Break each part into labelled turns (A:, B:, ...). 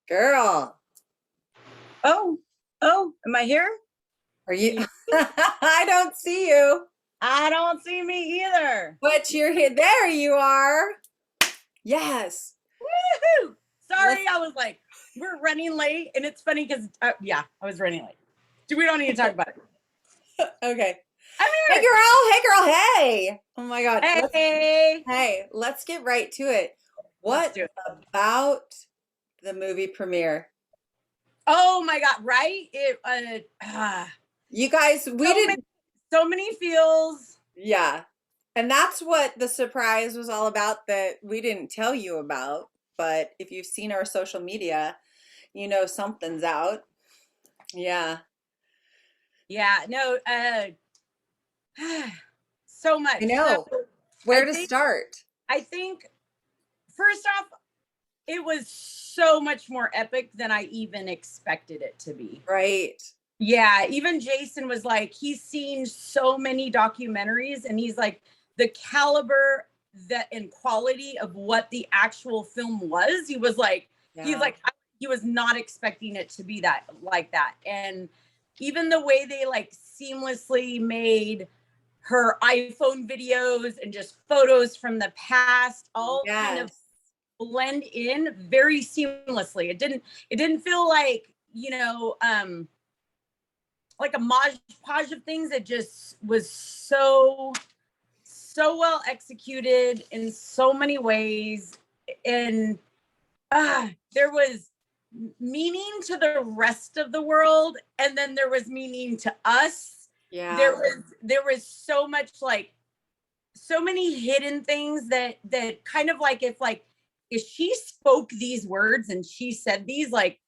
A: Girl,
B: Oh, am I here?
A: are
B: Can
A: you?
B: you?
A: I don't see you,
B: I don't see me either.
A: but you're here. There you are. Yes.
B: Woohoo!
A: Let's.
B: Sorry, I was like, we're running late, and it's funny because yeah, I was running late. We don't need to talk about it.
A: Okay.
B: I'm
A: Hey,
B: here.
A: girl. Hey, girl. Hey. Oh my God.
B: Hey,
A: Let's get right to it.
B: let's
A: What
B: do it.
A: about the movie premiere?
B: Oh my God! Right?
A: You guys, we
B: So many,
A: didn't.
B: so many feels.
A: Yeah. And that's what the surprise was all about that we didn't tell you about. But if you've seen our social media, you know something's out. Yeah.
B: Yeah, no, so
A: I
B: much. So
A: know.
B: I
A: Where to
B: think,
A: start?
B: I think, first off, it was so much more epic than I even expected it to be.
A: Right.
B: Yeah, even Jason was like, he's seen so many documentaries and he's like, the caliber that and quality of what the actual film was, he was like, he's
A: Yeah.
B: like, he was not expecting it to be that like that. And even the way they like seamlessly made her iPhone videos and just photos from the past all kind of
A: Yes.
B: blend in very seamlessly. It didn't feel like, like a modge of things. It just was so well executed in so many ways. And there was meaning to the rest of the world, and then there was meaning to us.
A: Yeah.
B: There was so much, like, so many hidden things that kind of like, if she spoke these words and she said these, like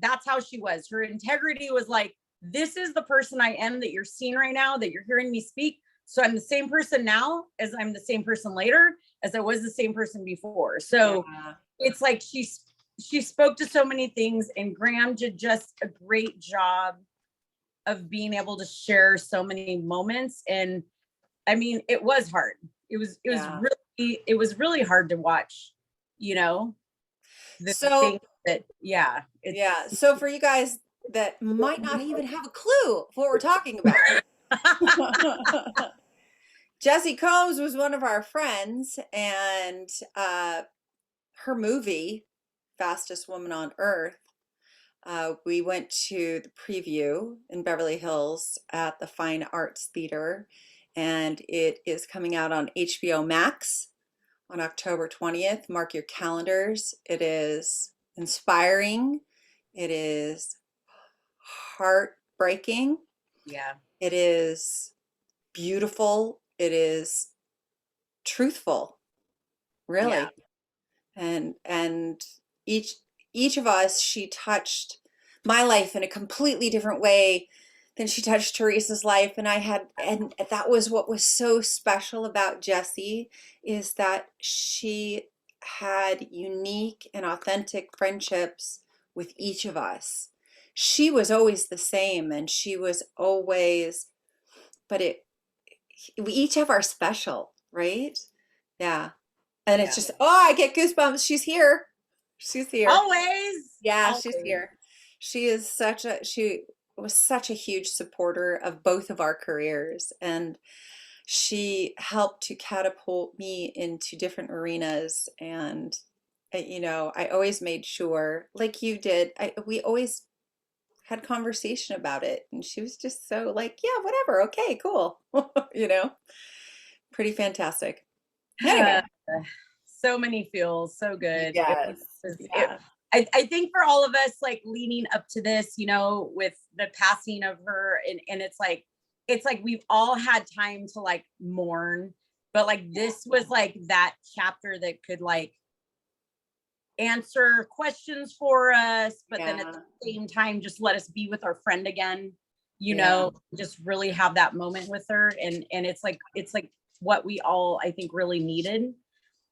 B: that's how she was. Her integrity was like, this is the person I am that you're seeing right now, that you're hearing me speak. So I'm the same person now as I'm the same person later as I was the same person before. So
A: Yeah.
B: it's like she spoke to so many things, and Graham did just a great job of being able to share so many moments. And I mean, it was hard.
A: Yeah.
B: It was really hard to watch, you know, the
A: So,
B: thing that, yeah,
A: yeah.
B: it's
A: So for you guys that might not even have a clue of what we're talking about, Jessie Combs was one of our friends, and her movie, Fastest Woman on Earth, we went to the preview in Beverly Hills at the Fine Arts Theater, and it is coming out on HBO Max on October 20th. Mark your calendars. It is inspiring. It is heartbreaking.
B: yeah,
A: It is beautiful. It is truthful,
B: yeah,
A: really. And each each of us, she touched my life in a completely different way than she touched Teresa's life. And that was what was so special about Jessie, is that she had unique and authentic friendships with each of us. She was always the same, and she was always, but it we each have our special, right? Yeah. And it's
B: yeah.
A: just, oh, I get goosebumps. She's here. She's here.
B: Always,
A: Yeah, she's
B: always.
A: here. She was such a huge supporter of both of our careers, and she helped to catapult me into different arenas. And I always made sure, like you did, we always had conversation about it, and she was just so like, yeah, whatever, okay, cool. you know, Pretty fantastic. Anyway,
B: So many feels, so good.
A: yes.
B: It,
A: Yeah.
B: I think for all of us, like leading up to this, with the passing of her, and it's like we've all had time to like mourn, but like this was like that chapter that could like answer questions for us, but then at
A: Yeah.
B: the same time just let us be with our friend again,
A: Yeah.
B: just really have that moment with her. And it's like what we all, I think, really needed.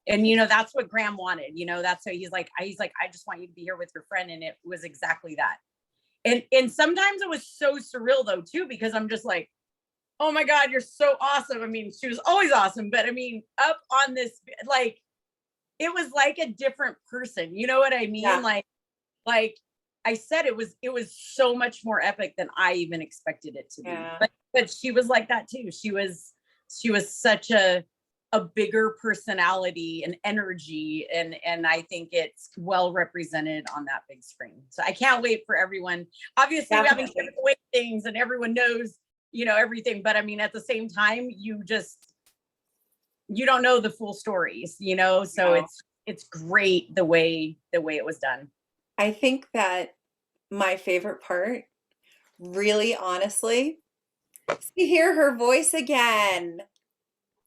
B: And that's what Graham wanted. That's what he's like, I just want you to be here with your friend. And it was exactly that. And sometimes it was so surreal though too, because I'm just like, oh my God, you're so awesome. I mean, she was always awesome, but I mean, up on this, like, it was like a different person. You know what I mean?
A: Yeah.
B: Like, like I said, it was so much more epic than I even expected it to be.
A: Yeah.
B: But she was like that too. She was such a bigger personality and energy, and I think it's well represented on that big screen. So I can't wait for everyone. Obviously, we haven't given away things, and everyone knows, everything. But I mean, at the same time, you don't know the full stories, So
A: No.
B: it's great the way it was done.
A: I think that my favorite part, really honestly, is to hear her voice again.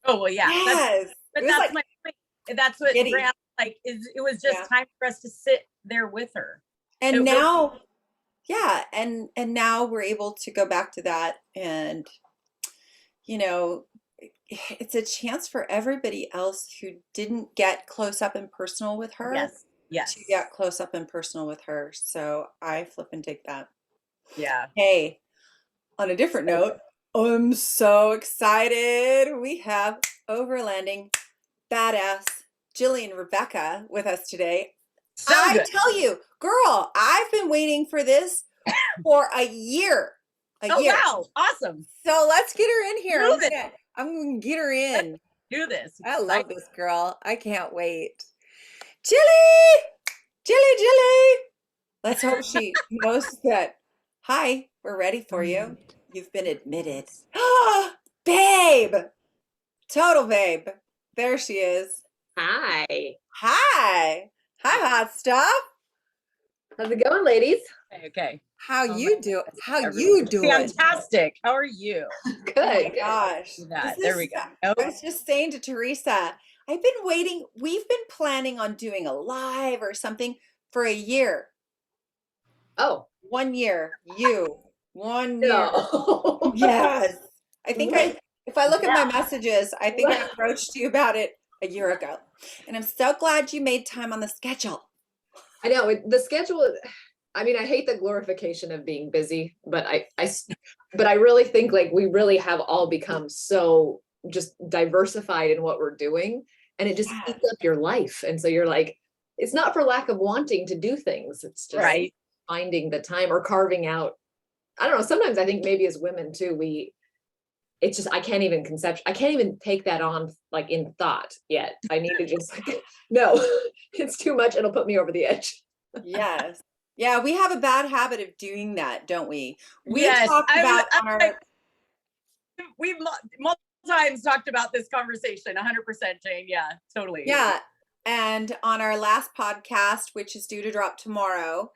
B: Oh well, yeah.
A: Yes. It was
B: That's
A: like
B: my point. That's what
A: giddy.
B: Grant it was just
A: Yeah.
B: time for us to sit there with her.
A: And now, yeah, and now we're able to go back to that, and you know, it's a chance for everybody else who didn't get close up and personal with her
B: Yes.
A: to get close up and personal with her. So I flip and take that.
B: Yeah.
A: Hey, on a different note, I'm so excited. We have Overlanding badass Jillian Rebekah with us today.
B: So
A: I
B: good.
A: tell you, girl, I've been waiting for this for a year.
B: Oh, wow. Awesome.
A: So let's get her in here.
B: Do this.
A: I'm going to get her in.
B: Do this.
A: I love this girl. I can't wait. Jilly! Jilly! Let's hope she knows that. Hi, we're ready for you. You've been admitted. Ah, babe! Total babe. There she is.
C: Hi.
A: Hi. Hi, hot stuff.
C: How's it going, ladies?
B: Okay.
A: How
B: Oh
A: you do? How you doing?
B: Fantastic. How are you?
C: Good.
A: Oh my gosh.
B: There we go.
A: I was just saying to Teresa, I've been waiting. We've been planning on doing a live or something for a year.
C: Oh.
A: 1 year. 1 year.
C: No.
A: Yes. I think if I look at my messages, I think I
C: Wow.
A: approached you about it a year ago. And I'm so glad you made time on the schedule.
C: I know the schedule. I mean, I hate the glorification of being busy, but I really think like we really have all become so just diversified in what we're doing, and it just eats up your life. And so you're like, it's not for lack of wanting to do things. It's just
B: Right.
C: finding the time or carving out. I don't know. Sometimes I think maybe as women too, it's just, I can't even take that on like in thought yet. I need to just like, no, it's too much. It'll put me over the edge.
A: Yes. Yeah, we have a bad habit of doing that, don't we? We
B: Yes,
A: talked about on our
B: we've multiple times talked about this conversation. 100%, Jane. Yeah, totally.
A: Yeah. And on our last podcast, which is due to drop tomorrow,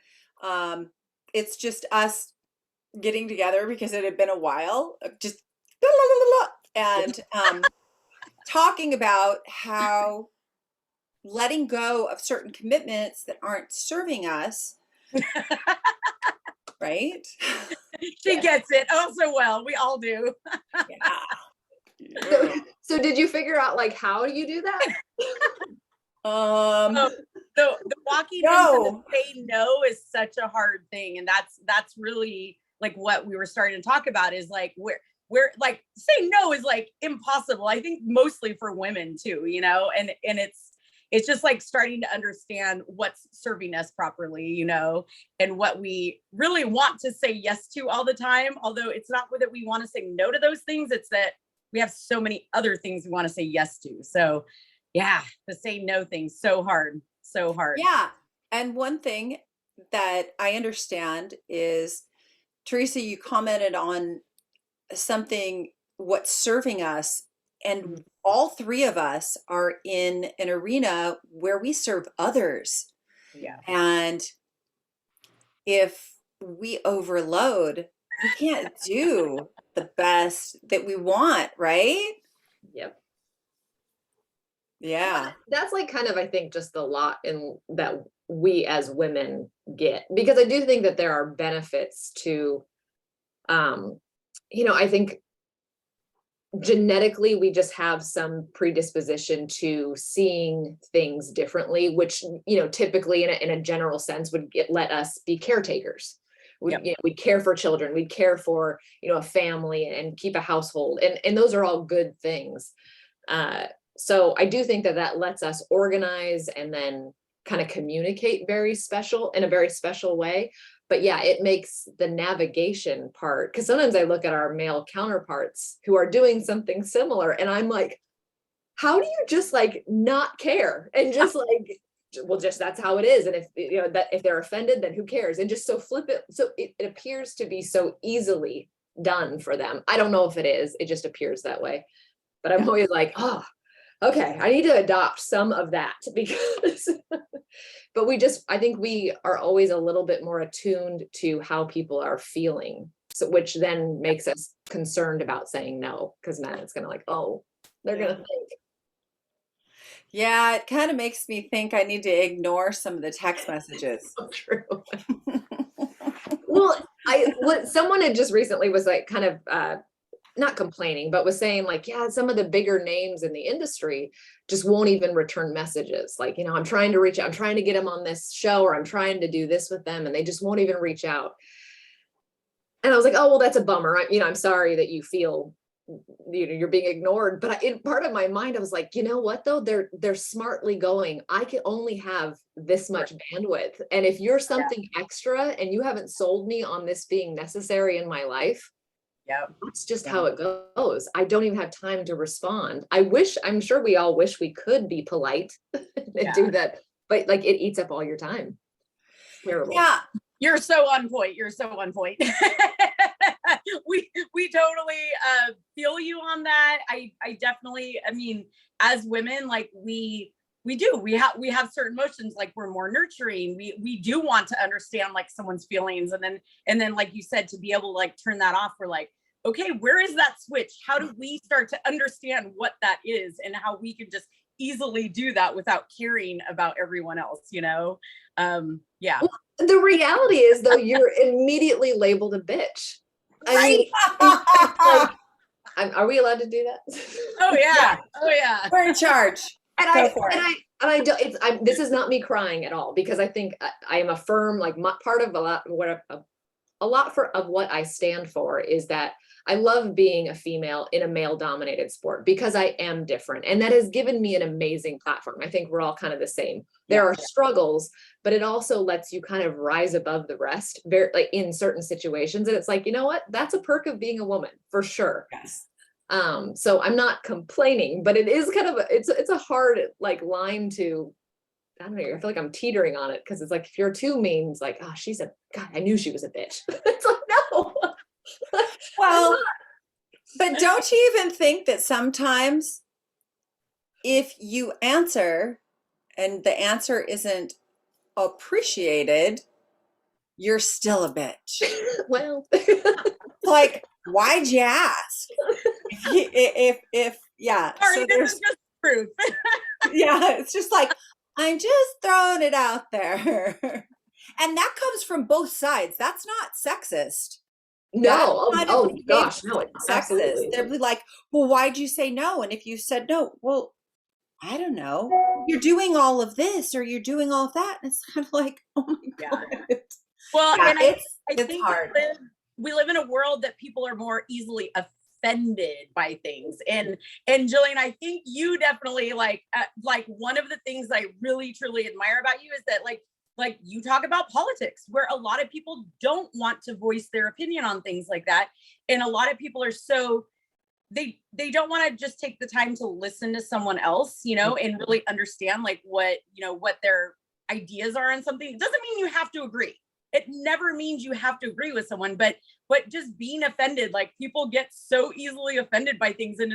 A: it's just us getting together because it had been a while, just and talking about how letting go of certain commitments that aren't serving us, right?
B: She gets it oh so well. We all do.
A: Yeah.
C: So did you figure out like how do you do that?
B: So the walking into the say no is such a hard thing, and that's really like what we were starting to talk about is like we're like saying no is like impossible. I think mostly for women too, and it's just like starting to understand what's serving us properly, and what we really want to say yes to all the time. Although it's not that we want to say no to those things, it's that we have so many other things we want to say yes to. So yeah, the say no thing, so hard.
A: Yeah. And one thing that I understand is, Teresa, you commented on something, what's serving us. And all three of us are in an arena where we serve others.
B: Yeah.
A: And if we overload, we can't do the best that we want, right?
C: Yep.
A: Yeah.
C: That's like kind of, I think, just the lot in that we as women get, because I do think that there are benefits to, I think genetically we just have some predisposition to seeing things differently, which, typically in a general sense would let us be caretakers. We'd care for children, we'd care for, a family and keep a household. And those are all good things. So I do think that lets us organize and then kind of communicate very special in a very special way. But yeah, it makes the navigation part, because sometimes I look at our male counterparts who are doing something similar and I'm like, how do you just like not care and just like, well, just that's how it is. And if you know that if they're offended, then who cares? And just so flip it. So it appears to be so easily done for them. I don't know if it is, it just appears that way. But I'm always like, oh, okay, I need to adopt some of that because but I think we are always a little bit more attuned to how people are feeling. So which then makes us concerned about saying no, because then it's gonna like, oh, they're gonna think.
A: Yeah, it kind of makes me think I need to ignore some of the text messages.
C: So true. Well, what someone had just recently was like kind of not complaining, but was saying like, yeah, some of the bigger names in the industry just won't even return messages. Like, you know, I'm trying to reach out, I'm trying to get them on this show, or I'm trying to do this with them, and they just won't even reach out. And I was like, oh, well, that's a bummer. I'm sorry that you feel, you're being ignored. But in part of my mind, I was like, you know what though? They're smartly going, I can only have this much bandwidth. And if you're something extra and you haven't sold me on this being necessary in my life, that's just how it goes. I don't even have time to respond. I'm sure we all wish we could be polite and do that, but like it eats up all your time. Terrible.
B: Yeah. You're so on point. You're so on point. we totally feel you on that. I definitely, I mean, as women, like we have certain emotions, like we're more nurturing. We do want to understand like someone's feelings. And then like you said, to be able to like turn that off, we're like, okay, where is that switch? How do we start to understand what that is and how we can just easily do that without caring about everyone else, you know? Yeah.
C: Well, the reality is though, you're immediately labeled a bitch. I mean, like, are we allowed to do that?
B: Oh yeah. Oh yeah.
A: We're in charge.
C: And I don't, this is not me crying at all, because I think I am a firm, like part of a lot of what I stand for is that I love being a female in a male dominated sport because I am different. And that has given me an amazing platform. I think we're all kind of the same. There are struggles, but it also lets you kind of rise above the rest very, like in certain situations. And it's like, you know what, that's a perk of being a woman for sure.
A: Yes.
C: So I'm not complaining, but it is kind of it's a hard like line to, I don't know, I feel like I'm teetering on it, because it's like if you're too mean, it's like, oh, God, I knew she was a bitch. It's like, no.
A: Well, but don't you even think that sometimes if you answer and the answer isn't appreciated, you're still a bitch?
C: Well,
A: like, why'd you ask? If yeah.
B: Sorry,
A: So
B: this is just truth.
A: yeah, it's just like, I'm just throwing it out there. And that comes from both sides. That's not sexist.
C: no.
A: That kind
C: Oh
A: of
C: gosh, no, it's absolutely.
A: They'll be like, well, why'd you say no? And if you said no, well, I don't know. You're doing all of this or you're doing all of that. And it's kind of like, oh my God.
B: Well,
A: Yeah,
B: and I
A: it's
B: think
A: hard.
B: we live in a world that people are more easily offended by things. And Jillian, I think you definitely like one of the things I really truly admire about you is that like you talk about politics, where a lot of people don't want to voice their opinion on things like that. And a lot of people are so they don't want to just take the time to listen to someone else, you know, and really understand like what their ideas are on something. It doesn't mean you have to agree. It never means you have to agree with someone, but just being offended, like people get so easily offended by things. And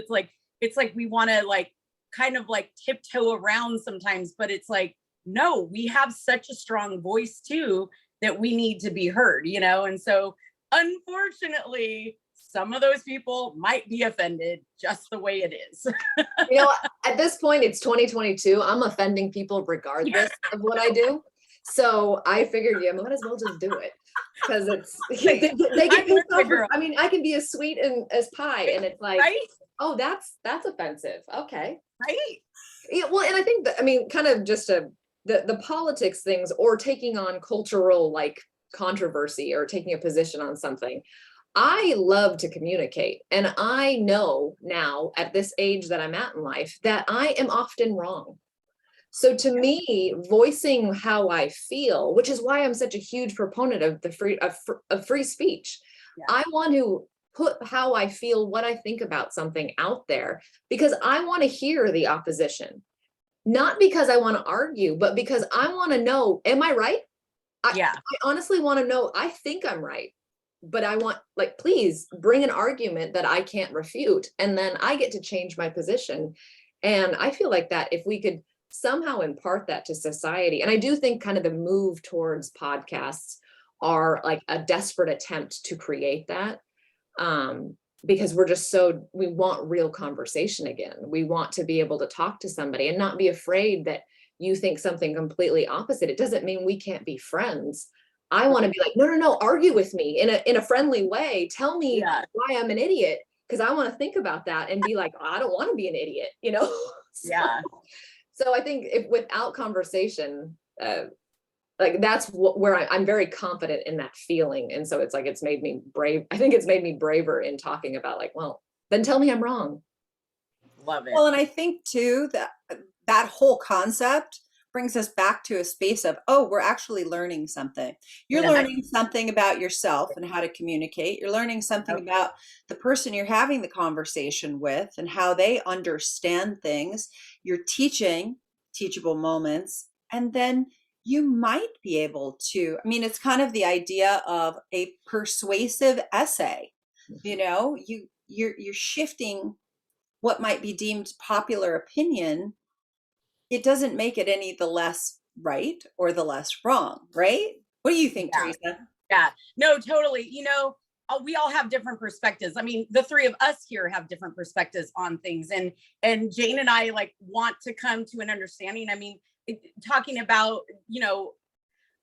B: it's like we want to like kind of like tiptoe around sometimes, but it's like, no, we have such a strong voice too, that we need to be heard, you know? And so unfortunately, some of those people might be offended just the way it is.
C: You know, at this point, it's 2022. I'm offending people regardless of what I do. So I figured, yeah, might as well just do it, because it's they get me so, I mean, I can be as sweet and as pie, and it's like, right? Oh, that's offensive. Okay,
B: right?
C: Yeah, well, and I think that, I mean, kind of just the politics things, or taking on cultural like controversy, or taking a position on something. I love to communicate, and I know now at this age that I'm at in life that I am often wrong. So to me, voicing how I feel, which is why I'm such a huge proponent of the free speech.
B: Yeah.
C: I want to put how I feel, what I think about something out there, because I want to hear the opposition. Not because I want to argue, but because I want to know, am I right?
B: Yeah.
C: I honestly want to know, I think I'm right, but I want, like, please bring an argument that I can't refute. And then I get to change my position. And I feel like that if we could somehow impart that to society, and I do think kind of the move towards podcasts are like a desperate attempt to create that. Because we're just we want real conversation again. We want to be able to talk to somebody and not be afraid that you think something completely opposite. It doesn't mean we can't be friends. I want to be like, no, argue with me in a friendly way. Tell me why I'm an idiot, because I want to think about that and be like, oh, I don't want to be an idiot, you know? So I think if without conversation, like that's where I'm very confident in that feeling. And so it's like, it's made me brave. I think it's made me braver in talking about, like, well, then tell me I'm wrong.
B: Love it.
A: Well, and I think too that that whole concept brings us back to a space of, oh, we're actually learning something. You're learning something about yourself and how to communicate. You're learning something about the person you're having the conversation with and how they understand things. You're teaching teachable moments, and then you might be able to, I mean, it's kind of the idea of a persuasive essay. You know, you're shifting what might be deemed popular opinion. It doesn't make it any the less right or the less wrong, right? What do you think, Teresa?
B: Yeah, no, totally. You know, we all have different perspectives. I mean, the three of us here have different perspectives on things, and Jane and I like want to come to an understanding. I mean, talking about, you know,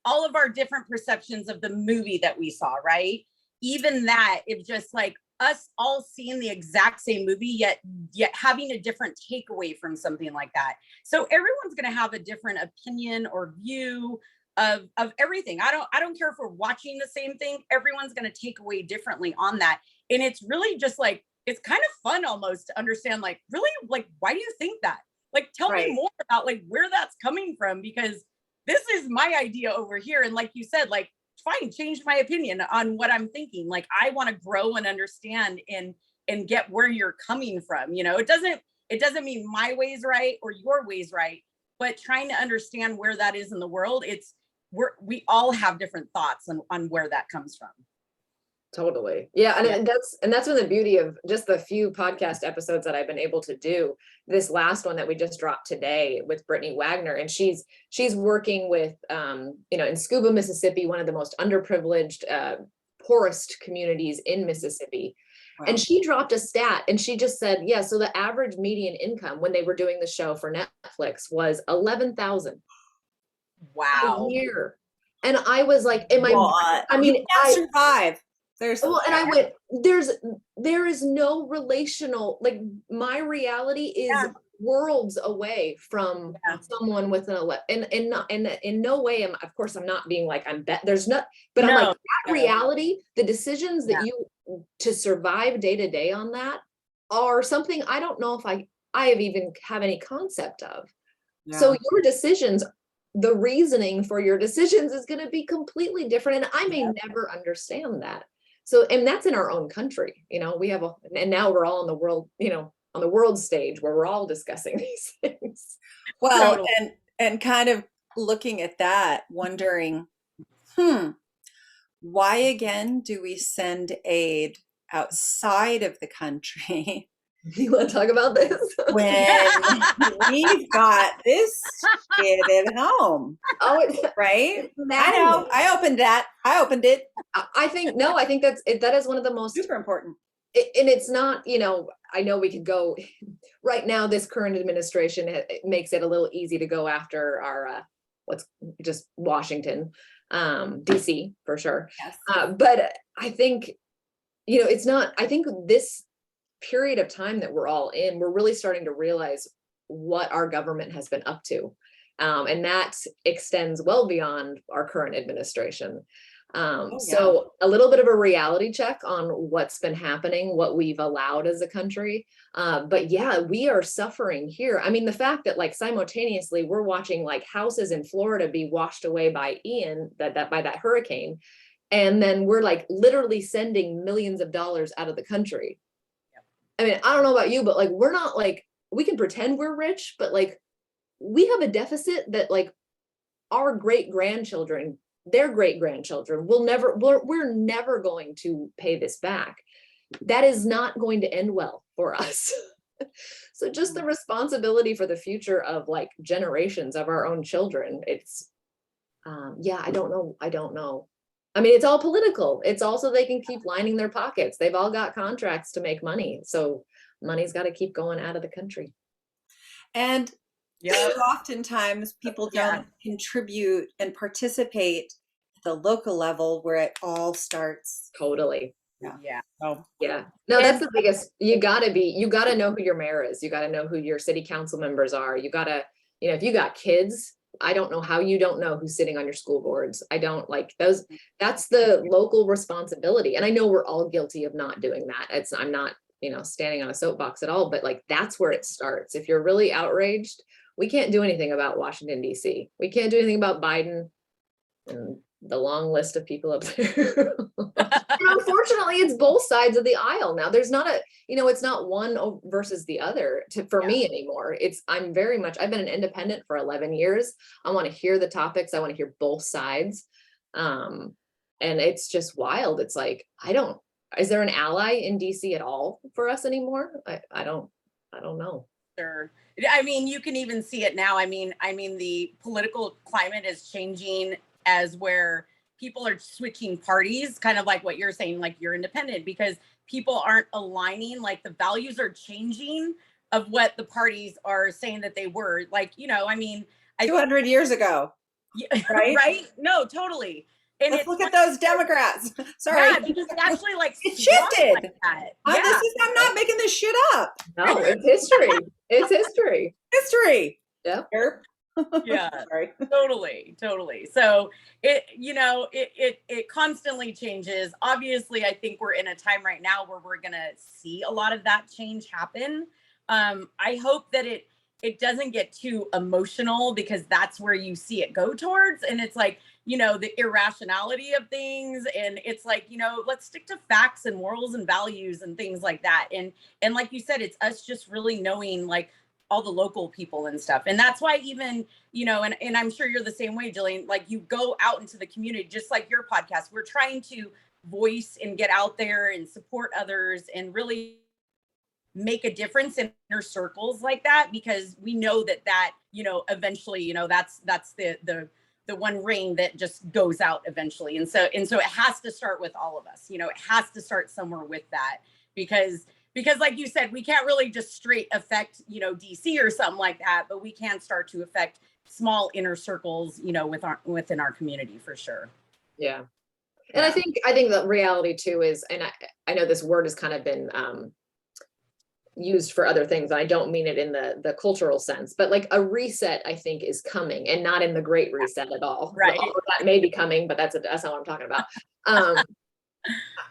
B: all of our different perceptions of the movie that we saw, right? Even that, it's just like us all seeing the exact same movie, yet having a different takeaway from something like that. So everyone's going to have a different opinion or view of everything. I don't care if we're watching the same thing. Everyone's going to take away differently on that. And it's really just like, it's kind of fun almost to understand, like, really, like, why do you think that? Like, tell me more about like where that's coming from, because this is my idea over here. And like you said, like, fine, change my opinion on what I'm thinking. Like, I want to grow and understand and get where you're coming from. You know, it doesn't mean my way's right or your way's right, but trying to understand where that is in the world. We all have different thoughts on where that comes from.
C: Totally. Yeah. And that's been the beauty of just the few podcast episodes that I've been able to do. This last one that we just dropped today with Brittany Wagner, and she's working with, you know, in Scuba, Mississippi, one of the most underprivileged, poorest communities in Mississippi. Wow. And she dropped a stat and she just said, yeah, so the average median income when they were doing the show for Netflix was $11,000.
B: Wow.
C: A year. And I was like, I mean,
A: I survive.
C: And I went, there is no relational, like, my reality is worlds away from someone with an 11, and in no way of course I'm not being like, there's not, but I'm like, that reality, the decisions that you to survive day to day on that are something I don't know if I have any concept of. So your decisions, the reasoning for your decisions is going to be completely different, and I may never understand that. So, and that's in our own country, you know, we have and now we're all in the world, you know, on the world stage where we're all discussing these things.
A: Well, and kind of looking at that, wondering, why again do we send aid outside of the country?
C: You want to talk about this?
A: When we've got this kid at home. Right? I know. I opened it.
C: I think that is one of the most
A: super important.
C: And it's not, you know, I know we could go right now, this current administration makes it a little easy to go after our, what's just Washington, DC for sure.
A: Yes.
C: But I think, you know, it's not, I think this period of time that we're all in, we're really starting to realize what our government has been up to. And that extends well beyond our current administration.
A: Oh,
C: So a little bit of a reality check on what's been happening, what we've allowed as a country. But yeah, we are suffering here. I mean, the fact that like simultaneously we're watching like houses in Florida be washed away by Ian, that by that hurricane. And then we're like literally sending millions of dollars out of the country. I mean, I don't know about you, but like, we're not like, we can pretend we're rich, but like, we have a deficit that like our great grandchildren, their great grandchildren will never, we're never going to pay this back. That is not going to end well for us. So just the responsibility for the future of like generations of our own children. It's, yeah, I don't know. I mean, it's all political. It's also, they can keep lining their pockets. They've all got contracts to make money. So money's got to keep going out of the country.
A: And oftentimes people
B: Yeah.
A: don't contribute and participate at the local level where it all starts.
C: Totally.
B: Yeah. Oh,
C: Yeah. No, that's the biggest. You gotta know who your mayor is. You gotta know who your city council members are. You gotta, you know, if you got kids, I don't know how you don't know who's sitting on your school boards. I don't like those. That's the local responsibility. And I know we're all guilty of not doing that. I'm not, you know, standing on a soapbox at all, but like, that's where it starts. If you're really outraged, we can't do anything about Washington, D.C. We can't do anything about Biden and the long list of people up there. Unfortunately, it's both sides of the aisle now. There's not a, you know, it's not one versus the other for me anymore. I've been an independent for 11 years. I want to hear the topics. I want to hear both sides. And it's just wild. It's like, is there an ally in DC at all for us anymore? I don't know.
B: sure. I mean, you can even see it now. I mean, the political climate is changing as where people are switching parties, kind of like what you're saying, like you're independent, because people aren't aligning, like the values are changing of what the parties are saying that they were. Like, you know, I mean,
A: 200 years ago, right?
B: Right? No, totally. And
A: let's look at those Democrats. Sorry.
B: Yeah, because it actually like
A: it shifted.
B: Like that.
A: I'm not making this shit up.
C: No, it's history. It's history.
A: History.
C: Yeah.
B: Yeah.
A: Sorry.
B: Totally. So it constantly changes. Obviously, I think we're in a time right now where we're gonna see a lot of that change happen. I hope that it doesn't get too emotional, because that's where you see it go towards. And it's like, you know, the irrationality of things. And it's like, you know, let's stick to facts and morals and values and things like that. And like you said, it's us just really knowing like all the local people and stuff. And that's why even, you know, and I'm sure you're the same way, Jillian, like you go out into the community, just like your podcast, we're trying to voice and get out there and support others and really make a difference in inner circles like that, because we know that, you know, eventually, you know, that's the one ring that just goes out eventually. And so it has to start with all of us, you know, it has to start somewhere with that, because like you said, we can't really just straight affect, you know, DC or something like that, but we can start to affect small inner circles, you know, within our community for sure.
C: Yeah. And I think the reality too is, and I know this word has kind of been used for other things. I don't mean it in the cultural sense, but like a reset, I think, is coming, and not in the great reset at all.
B: Right.
C: Although that may be coming, but that's not what I'm talking about.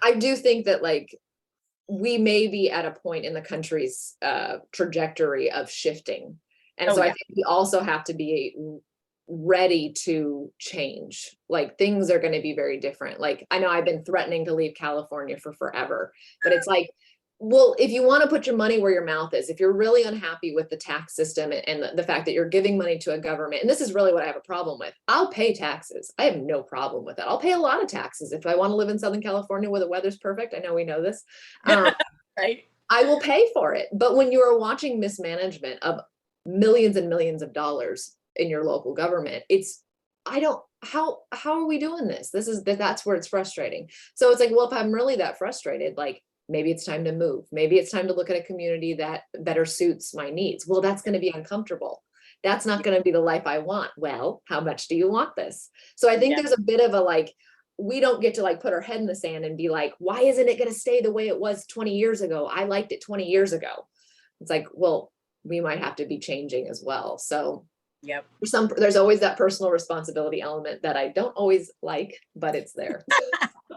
C: I do think that like we may be at a point in the country's trajectory of shifting. And I think we also have to be ready to change. Like things are going to be very different. Like I know I've been threatening to leave California for forever, but it's like, well, if you want to put your money where your mouth is, if you're really unhappy with the tax system and the fact that you're giving money to a government, and this is really what I have a problem with, I'll pay taxes. I have no problem with that. I'll pay a lot of taxes if I want to live in Southern California where the weather's perfect. I know we know this.
B: Right.
C: I will pay for it. But when you are watching mismanagement of millions and millions of dollars in your local government, how are we doing this? That's where it's frustrating. So it's like, well, if I'm really that frustrated, like, maybe it's time to move. Maybe it's time to look at a community that better suits my needs. Well, that's going to be uncomfortable. That's not going to be the life I want. Well, how much do you want this? So I think there's a bit of a like, we don't get to like put our head in the sand and be like, why isn't it going to stay the way it was 20 years ago? I liked it 20 years ago. It's like, well, we might have to be changing as well. So
B: Yep.
C: There's always that personal responsibility element that I don't always like, but it's there.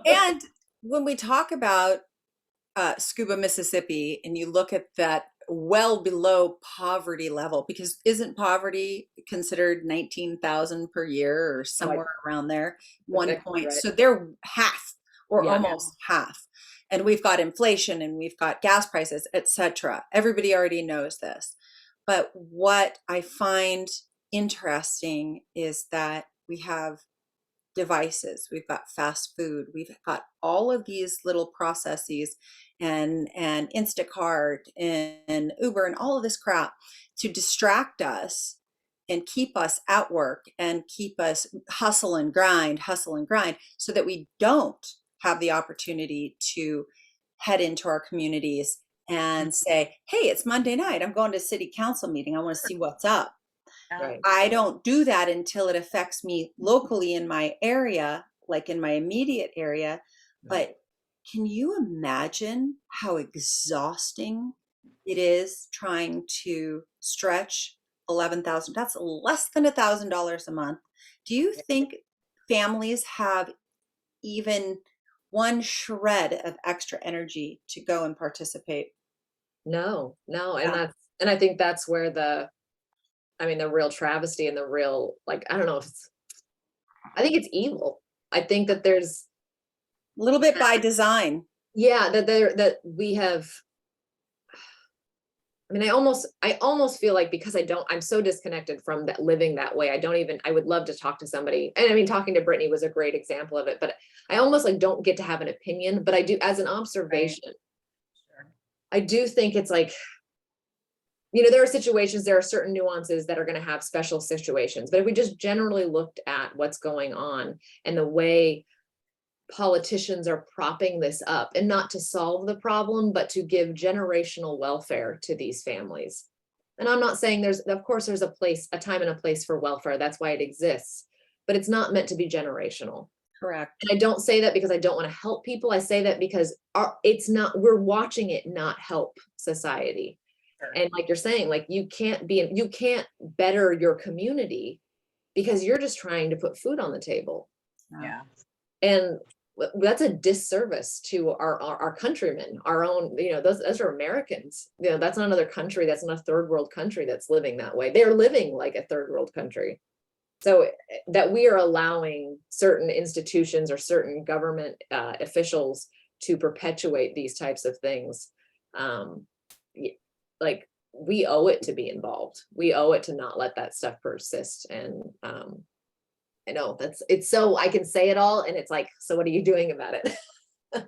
A: And when we talk about Scuba, Mississippi, and you look at that well below poverty level, because isn't poverty considered 19,000 per year or somewhere around there? One
C: Exactly
A: point.
C: right.
A: So they're half or
C: Yeah.
A: almost half. And we've got inflation and we've got gas prices, etc. Everybody already knows this. But what I find interesting is that we have devices, we've got fast food, we've got all of these little processes and Instacart and Uber and all of this crap to distract us and keep us at work and keep us hustle and grind so that we don't have the opportunity to head into our communities and say, hey, it's Monday night, I'm going to city council meeting, I want to see what's up.
C: Right.
A: I don't do that until it affects me locally in my area, like in my immediate area. But can you imagine how exhausting it is trying to stretch 11,000? That's less than $1,000 a month. Do you think families have even one shred of extra energy to go and participate?
C: No.
A: Yeah.
C: And I think that's where the real travesty and the real, like, I don't know I think it's evil. I think that there's
A: A little bit by design.
C: that we have, I almost feel like, because I'm so disconnected from that, living that way. I would love to talk to somebody. And talking to Brittany was a great example of it, but I almost like don't get to have an opinion, but I do, as an observation.
B: Right. Sure.
C: I do think it's like, there are situations, there are certain nuances that are going to have special situations. But if we just generally looked at what's going on and the way politicians are propping this up, and not to solve the problem, but to give generational welfare to these families. And I'm not saying of course there's a time and a place for welfare. That's why it exists, but it's not meant to be generational.
A: Correct.
C: And I don't say that because I don't want to help people. I say that because we're watching it not help society.
B: Sure.
C: And like you're saying, like you can't better your community because you're just trying to put food on the table.
B: Yeah.
C: And that's a disservice to our countrymen, our own, those are Americans. That's not another country. That's not a third world country that's living that way. They're living like a third world country. So that we are allowing certain institutions or certain government officials to perpetuate these types of things. Like we owe it to be involved. We owe it to not let that stuff persist. And I know it's so I can say it all, and it's like, so what are you doing about it?
B: Well,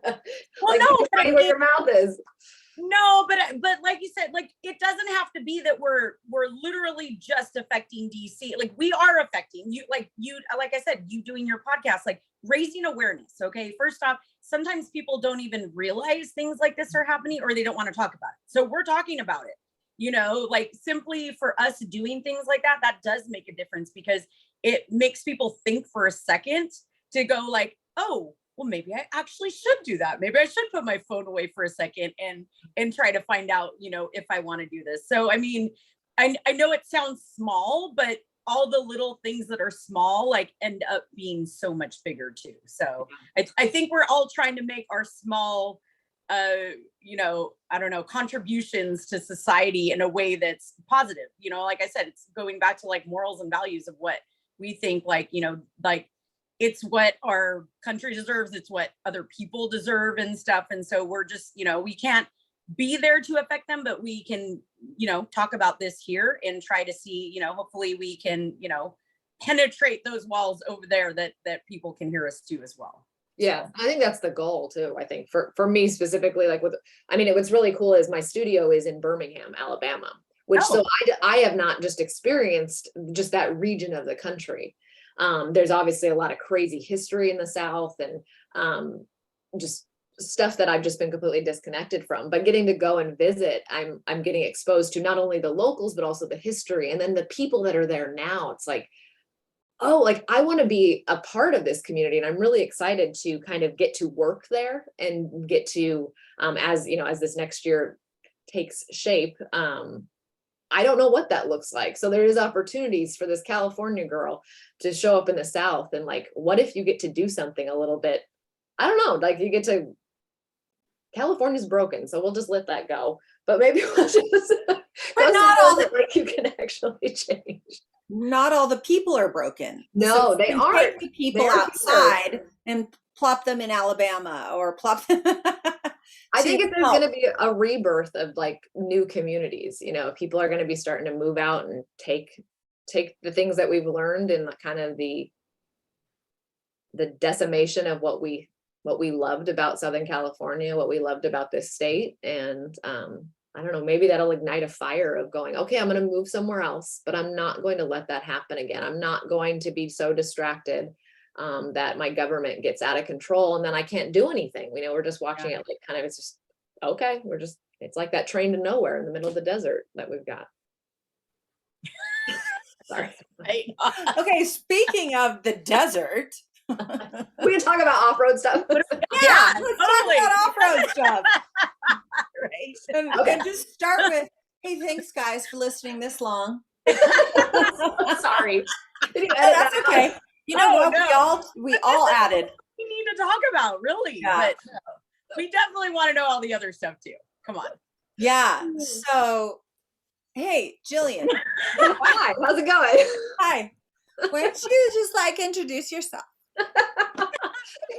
C: like,
B: no, but
C: where your mouth is.
B: No, but like you said, like it doesn't have to be that we're literally just affecting DC. Like we are affecting you, like I said, you doing your podcast, like raising awareness. Okay, first off, sometimes people don't even realize things like this are happening, or they don't want to talk about it. So we're talking about it. Like simply for us doing things like that does make a difference, because it makes people think for a second to go like, oh, well, maybe I actually should do that. Maybe I should put my phone away for a second and try to find out, if I want to do this. So, I know it sounds small, but all the little things that are small, like end up being so much bigger too. So I think we're all trying to make our small, I don't know, contributions to society in a way that's positive. Like I said, it's going back to like morals and values of what we think, like it's what our country deserves. It's what other people deserve and stuff. And so we're just, we can't be there to affect them, but we can, talk about this here and try to see, hopefully we can, penetrate those walls over there that people can hear us too as well.
C: Yeah, I think that's the goal too. I think for me specifically, like what's really cool is my studio is in Birmingham, Alabama, which so I have not just experienced just that region of the country. There's obviously a lot of crazy history in the South and just stuff that I've just been completely disconnected from. But getting to go and visit, I'm getting exposed to not only the locals, but also the history. And then the people that are there now, it's like, oh, like I want to be a part of this community. And I'm really excited to kind of get to work there and get to, as this next year takes shape, I don't know what that looks like. So there is opportunities for this California girl to show up in the South, and like, what if you get to do something a little bit, I don't know, like you get to, California's broken, so we'll just let that go. But maybe we'll just
A: But
C: go
A: not all the
C: like you can actually change.
A: not all the people are broken.
C: No,
A: So
C: they
A: you can
C: aren't.
A: take the people
C: There are
A: outside and plop them in Alabama or plop them.
C: I think
A: to
C: if there's
A: help.
C: going to be a rebirth of like new communities, you know, people are going to be starting to move out and take the things that we've learned and kind of the decimation of what we loved about Southern California, what we loved about this state. And I don't know, maybe that'll ignite a fire of going, okay, I'm going to move somewhere else, but I'm not going to let that happen again. I'm not going to be so distracted that my government gets out of control and then I can't do anything. You know, we're just watching it like kind of, it's just, okay, it's like that train to nowhere in the middle of the desert that we've got. Sorry.
A: Okay, speaking of the desert.
C: We can talk about off-road stuff.
A: Yeah, let's
B: totally.
A: talk about off-road stuff.
B: Right.
A: And just start with, hey, thanks guys for listening this long.
C: Sorry.
A: That's okay. You know what?
B: No.
A: We all added.
B: We need to talk about, really.
A: Yeah.
B: But we definitely want to know all the other stuff too. Come on.
A: Yeah. So, hey, Jillian.
C: Hi, how's it going?
A: Hi. Why don't you just like introduce yourself?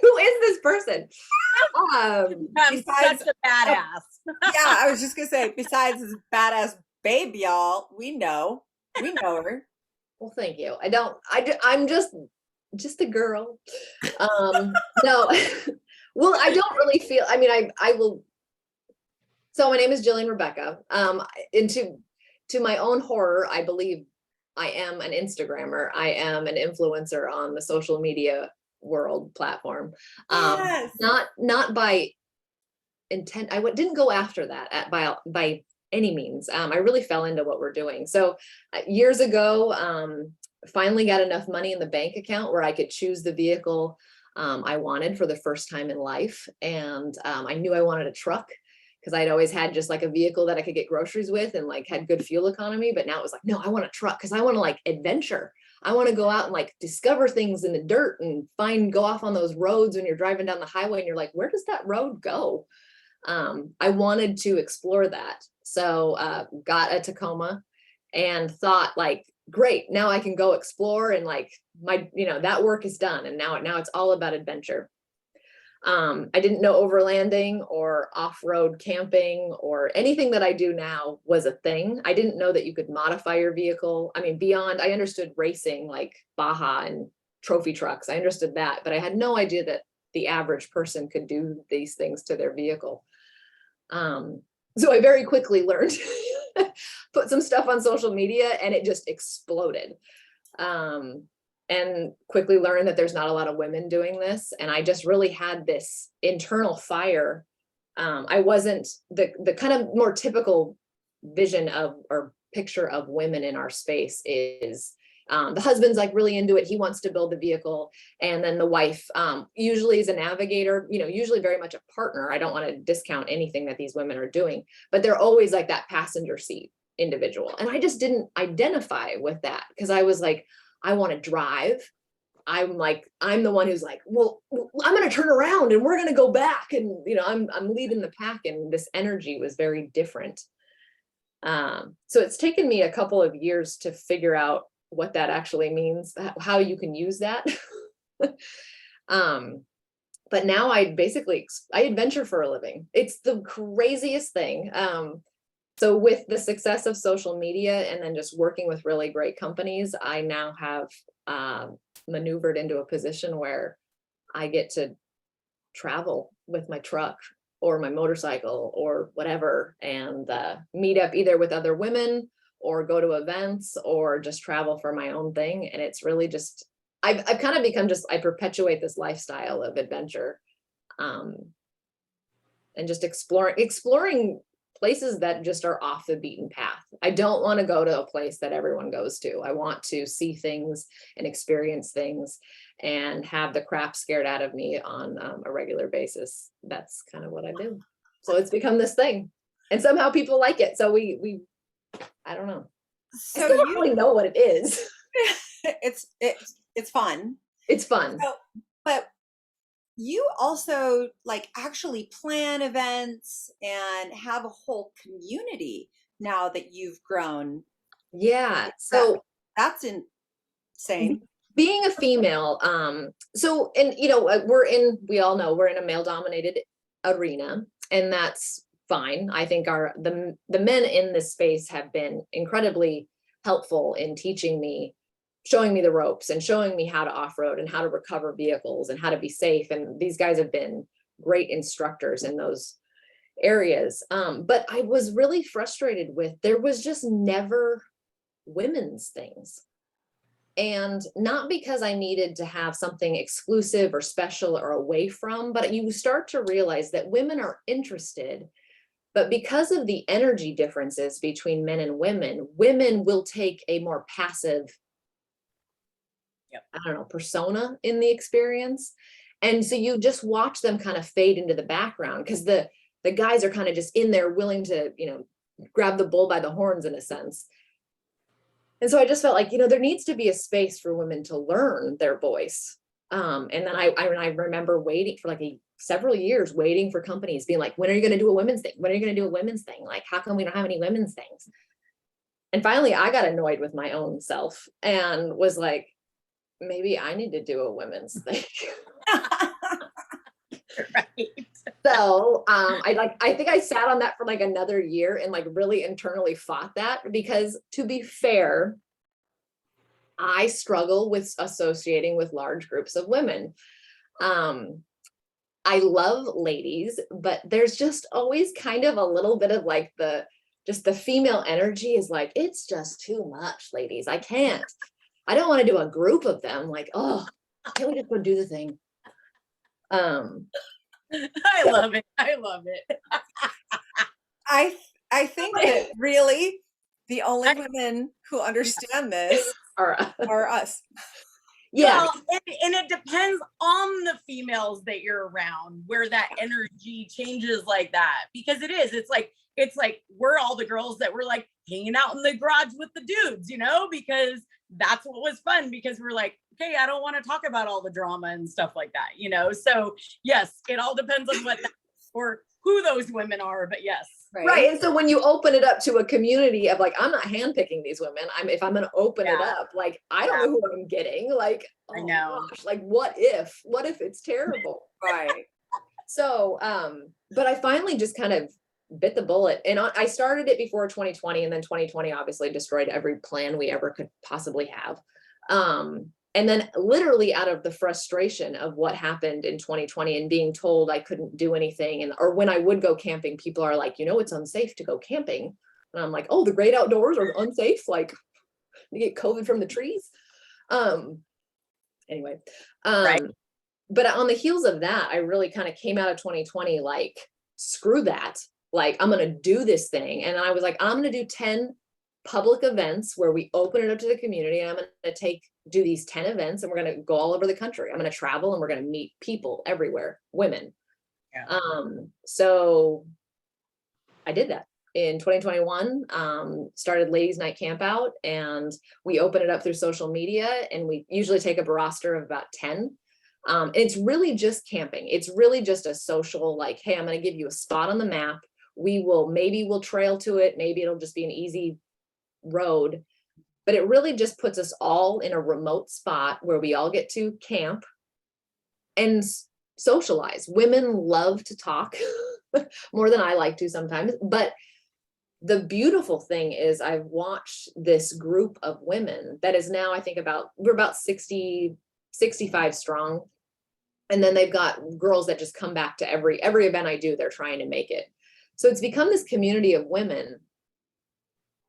C: Who is this person?
B: I'm
A: Besides-
B: such a badass.
A: Yeah, I was just gonna say, besides this badass babe, y'all, we know her.
C: Well, thank you. I'm just a girl. No, well, I don't really feel, I mean, I will. So my name is Jillian Rebekah. And to my own horror, I believe I am an Instagrammer. I am an influencer on the social media world platform.
A: Yes.
C: Not by intent. Didn't go after that by any means. I really fell into what we're doing. So years ago, finally got enough money in the bank account where I could choose the vehicle I wanted for the first time in life. And I knew I wanted a truck because I'd always had just like a vehicle that I could get groceries with and like had good fuel economy. But now it was like, no, I want a truck because I want to like adventure. I want to go out and like discover things in the dirt and go off on those roads when you're driving down the highway and you're like, where does that road go? I wanted to explore that. So got a Tacoma and thought like, great, now I can go explore and like that work is done. And now it's all about adventure. I didn't know overlanding or off-road camping or anything that I do now was a thing. I didn't know that you could modify your vehicle. I mean, I understood racing like Baja and trophy trucks. I understood that, but I had no idea that the average person could do these things to their vehicle. So I very quickly learned, put some stuff on social media and it just exploded. And quickly learned that there's not a lot of women doing this. And I just really had this internal fire. I wasn't the kind of more typical vision of or picture of women in our space is the husband's like really into it. He wants to build the vehicle. And then the wife usually is a navigator, usually very much a partner. I don't want to discount anything that these women are doing, but they're always like that passenger seat individual. And I just didn't identify with that because I was like, I want to drive. I'm the one who's like, well, I'm going to turn around and we're going to go back. And, I'm leading the pack and this energy was very different. So it's taken me a couple of years to figure out what that actually means, how you can use that. But now I adventure for a living. It's the craziest thing. So with the success of social media and then just working with really great companies, I now have maneuvered into a position where I get to travel with my truck or my motorcycle or whatever and meet up either with other women or go to events or just travel for my own thing. And it's really just, I've kind of become I perpetuate this lifestyle of adventure and just exploring places that just are off the beaten path. I don't want to go to a place that everyone goes to. I want to see things and experience things and have the crap scared out of me on a regular basis. That's kind of what I do. So it's become this thing and somehow people like it. So we I don't know. I
A: So
C: still don't really know what it is.
A: it's fun.
C: It's fun.
A: So, but you also like actually plan events and have a whole community now that you've grown.
C: Yeah.
A: That,
C: So
A: that's insane.
C: being a female, so, and we all know we're in a male dominated arena, and that's fine. I think the men in this space have been incredibly helpful in teaching me, showing me the ropes and showing me how to off-road and how to recover vehicles and how to be safe. And these guys have been great instructors in those areas. But I was really frustrated with, there was just never women's things. And not because I needed to have something exclusive or special or away from, but you start to realize that women are interested, but because of the energy differences between men and women will take a more passive, I don't know, persona in the experience. And so you just watch them kind of fade into the background, because the guys are kind of just in there willing to, grab the bull by the horns in a sense. And so I just felt like, there needs to be a space for women to learn their voice. And then I remember waiting for like several years, waiting for companies being like, when are you going to do a women's thing? When are you going to do a women's thing? Like, how come we don't have any women's things? And finally I got annoyed with my own self and was like, maybe I need to do a women's thing.
B: Right.
C: So I think I sat on that for like another year and like really internally fought that, because to be fair, I struggle with associating with large groups of women. I love ladies, but there's just always kind of a little bit of like the female energy is like, it's just too much, ladies. I don't want to do a group of them. Like, oh, can't we just go do the thing?
B: I love it. I love it.
A: I think that really the only women who understand this are us.
C: Yeah.
B: Well, and it depends on the females that you're around, where that energy changes like that, because it's like we're all the girls that were like hanging out in the garage with the dudes, because that's what was fun, because we're like, okay, I don't want to talk about all the drama and stuff like that, so yes, it all depends on or who those women are, but yes.
C: Right. And so when you open it up to a community of like, I'm not handpicking these women. If I'm going to open it up, like, I don't know who I'm getting. Like, oh
B: I know.
C: gosh, like, what if it's terrible?
A: Right.
C: So, but I finally just kind of bit the bullet, and I started it before 2020, and then 2020 obviously destroyed every plan we ever could possibly have. And then literally out of the frustration of what happened in 2020 and being told I couldn't do anything, or when I would go camping, people are like, it's unsafe to go camping. And I'm like, oh, the great outdoors are unsafe? Like, you get COVID from the trees? Anyway.
B: Right.
C: But on the heels of that, I really kind of came out of 2020 like, screw that. Like, I'm going to do this thing. And I was like, I'm going to do 10 public events where we open it up to the community, and I'm going to do these 10 events, and we're going to go all over the country. I'm going to travel, and we're going to meet people everywhere, women.
B: Yeah.
C: So I did that in 2021, started Ladies Night Camp Out, and we open it up through social media, and we usually take up a roster of about 10. It's really just camping. It's really just a social, like, hey, I'm going to give you a spot on the map. Maybe we'll trail to it. Maybe it'll just be an easy road, but it really just puts us all in a remote spot where we all get to camp and socialize. Women love to talk more than I like to sometimes, but the beautiful thing is I've watched this group of women that is now, I think we're about 60, 65 strong. And then they've got girls that just come back to every event I do, they're trying to make it. So it's become this community of women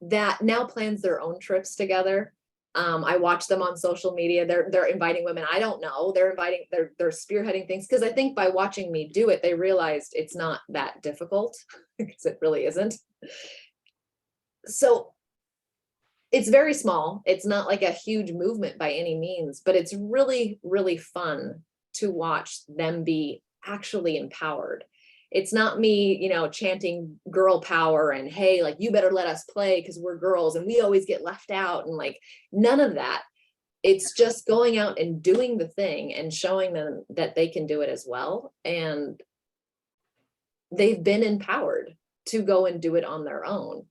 C: that now plans their own trips together. I watch them on social media. They're inviting women I don't know. They're spearheading things, because I think by watching me do it, they realized it's not that difficult, because it really isn't. So it's very small. It's not like a huge movement by any means, but it's really, really fun to watch them be actually empowered. it's not me, you know, chanting girl power and, hey, like, you better let us play because we're girls and we always get left out, and like none of that. It's just going out and doing the thing and showing them that they can do it as well. And they've been empowered to go and do it on their own.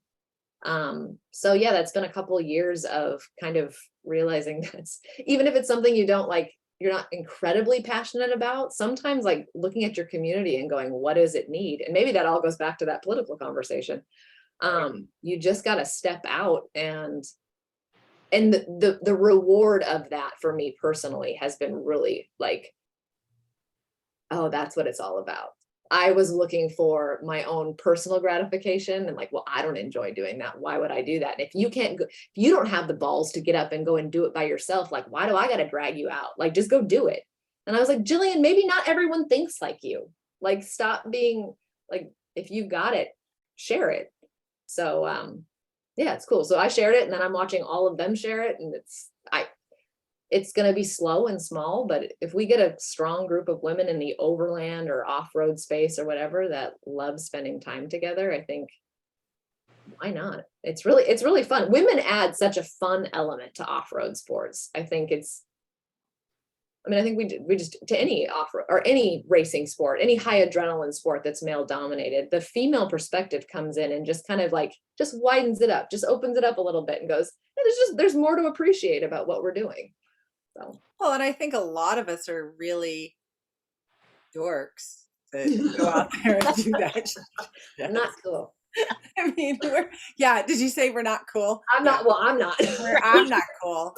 C: So yeah, that's been a couple of years of kind of realizing that even if it's something you don't like, you're not incredibly passionate about, sometimes like looking at your community and going, what does it need? And maybe that all goes back to that political conversation. You just got to step out, and the reward of that for me personally has been really like, oh, that's what it's all about. I was looking for my own personal gratification and like, well, I don't enjoy doing that. Why would I do that? And if you can't go, if you don't have the balls to get up and go and do it by yourself, like, why do I got to drag you out? Like, just go do it. And I was like, Jillian, maybe not everyone thinks like you. Like, stop being like, if you got it, share it. So, yeah, it's cool. So I shared it, and then I'm watching all of them share it, and it's going to be slow and small, but if we get a strong group of women in the overland or off-road space or whatever that love spending time together, I think, why not? It's really fun. Women add such a fun element to off-road sports. I think I think we just to any off-road or any racing sport, any high adrenaline sport that's male dominated, the female perspective comes in and just kind of like, just widens it up, just opens it up a little bit and goes, hey, there's more to appreciate about what we're doing. So.
A: Well, and I think a lot of us are really dorks that go out there and do that.
C: Not cool.
A: I mean, did you say we're not cool?
C: I'm not, well, I'm not.
A: I'm not cool.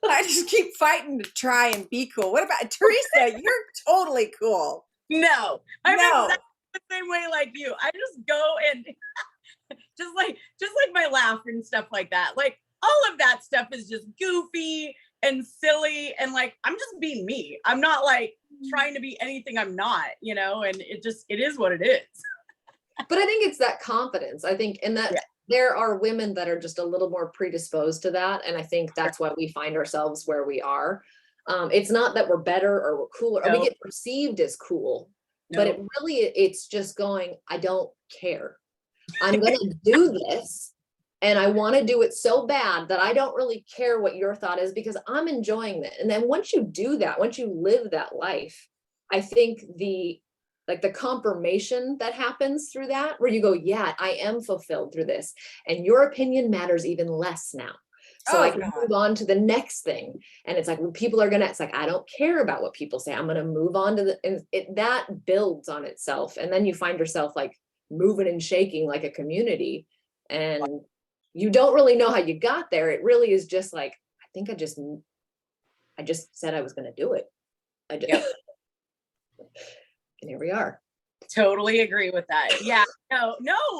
A: I just keep fighting to try and be cool. What about Teresa? You're totally cool.
B: No, I'm exactly the same way like you. I just go and just like my laugh and stuff like that. Like, all of that stuff is just goofy and silly, and like, I'm just being me. I'm not like trying to be anything I'm not, you know, and it is what it is.
C: But I think it's that confidence. I think, and that there are women that are just a little more predisposed to that. And I think that's why we find ourselves where we are. It's not that we're better or we're cooler or we get perceived as cool, but it's just going, I don't care. I'm going to do this. And I want to do it so bad that I don't really care what your thought is, because I'm enjoying it. And then once you do that, once you live that life, I think the confirmation that happens through that, where you go, yeah, I am fulfilled through this. And your opinion matters even less now. So I can move on to the next thing. And it's like, when people are it's like, I don't care about what people say. I'm going to move on to that builds on itself. And then you find yourself like moving and shaking like a community. And you don't really know how you got there. It really is just like, I think I just said I was going to do it. And here we are.
B: Totally agree with that. Yeah, no,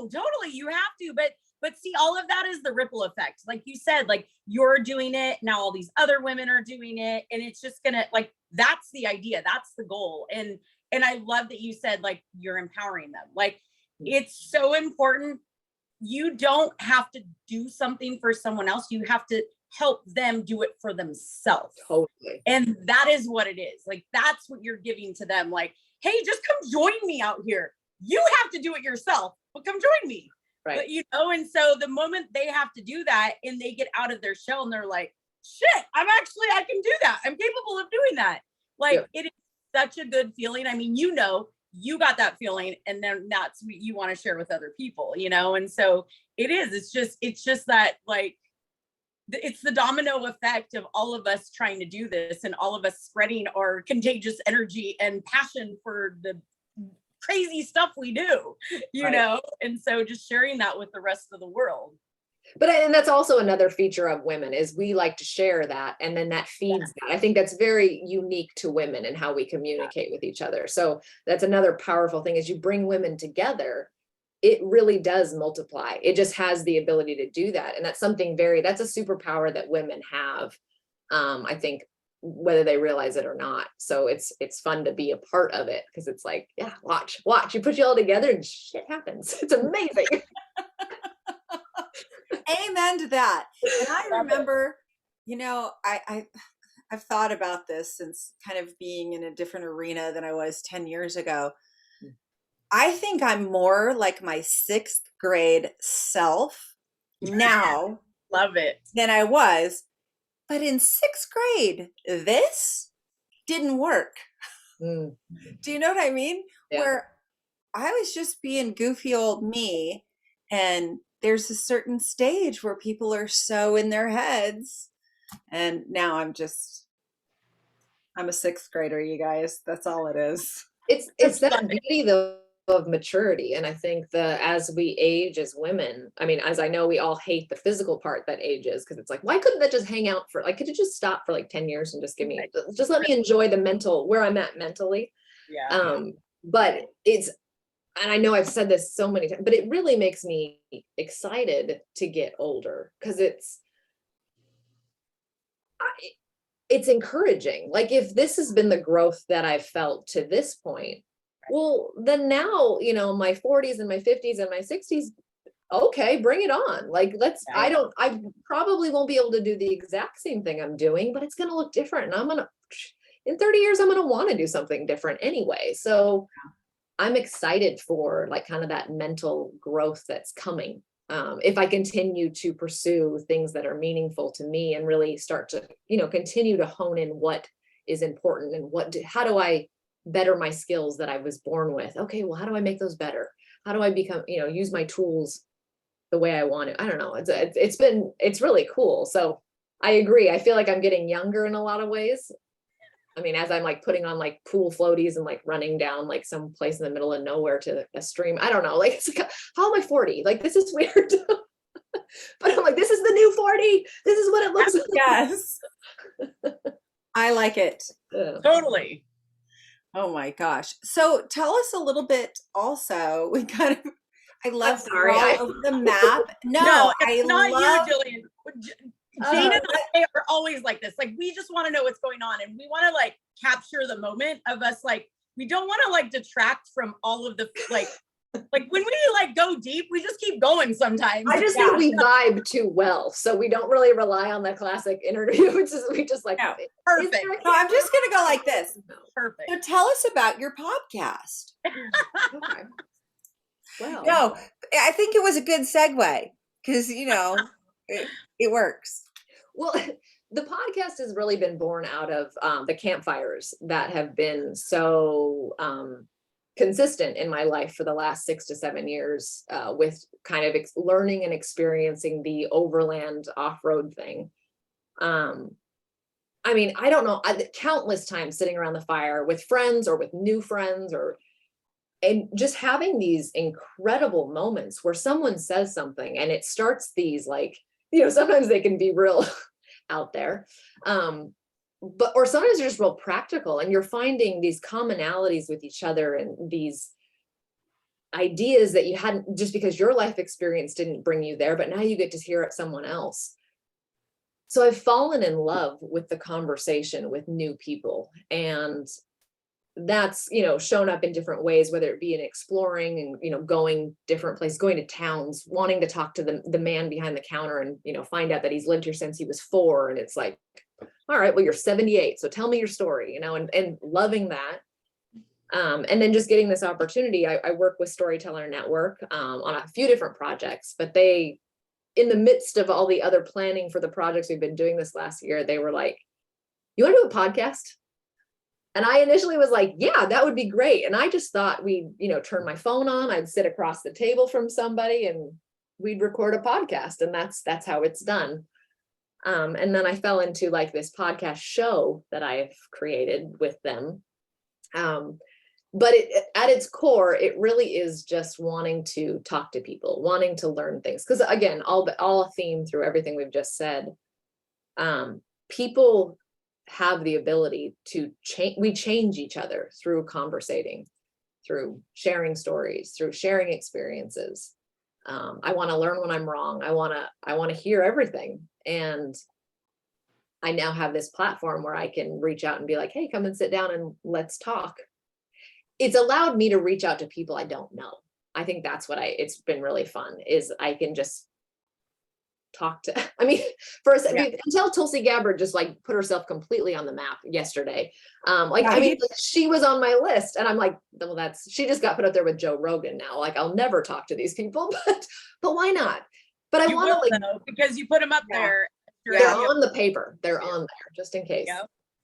B: totally. You have to, but see, all of that is the ripple effect. Like you said, like, you're doing it now, all these other women are doing it, and it's just gonna, like, that's the idea. That's the goal. And I love that you said, like, you're empowering them. Like, it's so important. You don't have to do something for someone else. You have to help them do it for themselves.
C: Totally.
B: And that is what it is. Like, that's what you're giving to them. Like, hey, just come join me out here. You have to do it yourself, but come join me.
C: Right.
B: But, you know, and so the moment they have to do that and they get out of their shell and they're like, shit, I can do that. I'm capable of doing that. Like, it is such a good feeling. I mean, you know, you got that feeling, and then that's what you want to share with other people, you know? And so it's just that, like, it's the domino effect of all of us trying to do this, and all of us spreading our contagious energy and passion for the crazy stuff we do, you know? And so just sharing that with the rest of the world.
C: And that's also another feature of women, is we like to share that, and then that feeds that. I think that's very unique to women and how we communicate with each other. So that's another powerful thing, is you bring women together, it really does multiply. It just has the ability to do that. And that's something that's a superpower that women have, I think, whether they realize it or not. So it's fun to be a part of it, because it's like, yeah, watch, you put you all together and shit happens. It's amazing.
A: Amen to that. And I remember, you know, I've thought about this since kind of being in a different arena than I was 10 years ago. I think I'm more like my sixth grade self now
B: Love it.
A: than I was. But in sixth grade, this didn't work.
C: Mm,
A: Do you know what I mean?
C: yeah.
A: Where I was just being goofy old me. And there's a certain stage where people are so in their heads. And now I'm a sixth grader, you guys. That's all it is.
C: It's that beauty though of maturity. And I think as we age as women, I mean, as I know we all hate the physical part that ages, because it's like, why couldn't that just hang out for like, could it just stop for like 10 years and just let me enjoy the mental, where I'm at mentally.
B: Yeah.
C: But and I know I've said this so many times, but it really makes me excited to get older, because it's encouraging. Like, if this has been the growth that I've felt to this point, well, then now, my 40s and my 50s and my 60s, okay, bring it on. Like, I probably won't be able to do the exact same thing I'm doing, but it's going to look different. And in 30 years, I'm going to want to do something different anyway. So I'm excited for like kind of that mental growth that's coming. If I continue to pursue things that are meaningful to me and really start to, continue to hone in what is important and how do I better my skills that I was born with? Okay, well, how do I make those better? How do I become, use my tools the way I want to? I don't know. It's really cool. So I agree. I feel like I'm getting younger in a lot of ways. I mean, as I'm like putting on like pool floaties and like running down like some place in the middle of nowhere to a stream. I don't know. Like, it's like, how am I 40? Like, this is weird. But I'm like, this is the new 40. This is what it looks like.
A: Yes. I like it.
C: Yeah.
B: Totally.
A: Oh my gosh. So tell us a little bit also. I love
C: sorry,
A: all over the map. No,
B: it's
A: I
B: not
A: love
B: you, Jillian. Jane and I are always like this. Like, we just want to know what's going on, and we want to like capture the moment of us. Like, we don't want to like detract from all of the like when we like go deep, we just keep going sometimes.
C: I just think we vibe too well, so we don't really rely on the classic interview. We just like,
A: No.
B: Perfect.
A: No, I'm just gonna go like this.
B: Perfect.
A: So tell us about your podcast.
C: Okay. Well,
A: No, I think it was a good segue because it works.
C: Well, the podcast has really been born out of the campfires that have been so consistent in my life for the last 6 to 7 years, with kind of learning and experiencing the overland off-road thing. I mean, I don't know, countless times sitting around the fire with friends or with new friends, and just having these incredible moments where someone says something and it starts these like, sometimes they can be real out there. Or sometimes they're just real practical, and you're finding these commonalities with each other and these ideas that you hadn't, just because your life experience didn't bring you there, but now you get to hear it someone else. So I've fallen in love with the conversation with new people, and that's, shown up in different ways, whether it be in exploring and, going different places, going to towns, wanting to talk to the man behind the counter and, find out that he's lived here since he was 4. And it's like, all right, well, you're 78. So tell me your story, and loving that. And then just getting this opportunity. I work with Storyteller Network on a few different projects, but in the midst of all the other planning for the projects we've been doing this last year, they were like, you want to do a podcast? And I initially was like, yeah, that would be great. And I just thought we'd, turn my phone on, I'd sit across the table from somebody and we'd record a podcast. And that's how it's done. And then I fell into like this podcast show that I've created with them. But at its core, it really is just wanting to talk to people, wanting to learn things. Because again, all theme through everything we've just said, people have the ability to change. We change each other through conversating, through sharing stories, through sharing experiences. I want to learn when I'm wrong. I want to hear everything. And I now have this platform where I can reach out and be like, hey, come and sit down and let's talk. It's allowed me to reach out to people I don't know. I think that's what it's been really fun, is I can just talk to, I mean, until Tulsi Gabbard just like put herself completely on the map yesterday. Like, I mean, like, she was on my list and I'm like, well, she just got put up there with Joe Rogan now. Like, I'll never talk to these people, but why not? But I want to, like,
B: because you put them up there.
C: They're on the paper. They're on there just in case.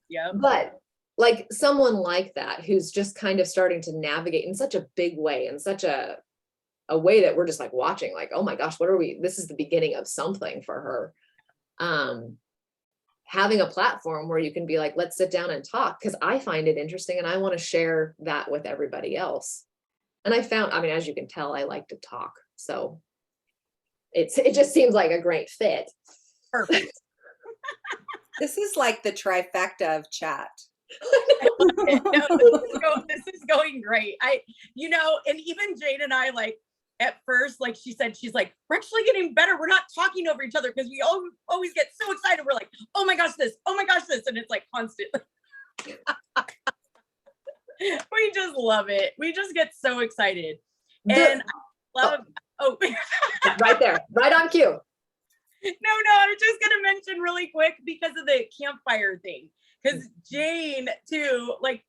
B: Yeah.
C: But like someone like that, who's just kind of starting to navigate in such a big way, in such a way that we're just like watching, like, oh my gosh, this is the beginning of something for her. Having a platform where you can be like, let's sit down and talk, because I find it interesting and I want to share that with everybody else. And I mean, as you can tell, I like to talk. So it just seems like a great fit.
B: Perfect.
A: This is like the trifecta of chat.
B: No, this is going great. And even Jane and I, like, at first, like she said, she's like, we're actually getting better. We're not talking over each other because we always get so excited. We're like, oh my gosh, this, and it's like constant. We just love it. We just get so excited. And I love,
C: right there, right on cue.
B: No, I was just gonna mention really quick because of the campfire thing. Because Jane too, like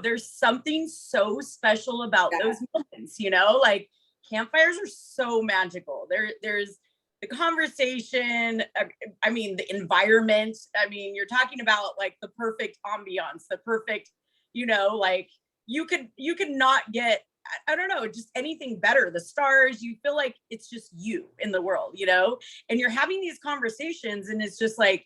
B: there's something so special about those moments, like campfires are so magical. There's the conversation, I mean, the environment. I mean, you're talking about like the perfect ambiance, the perfect, like you could not get, I don't know, just anything better. The stars, you feel like it's just you in the world, and you're having these conversations and it's just like,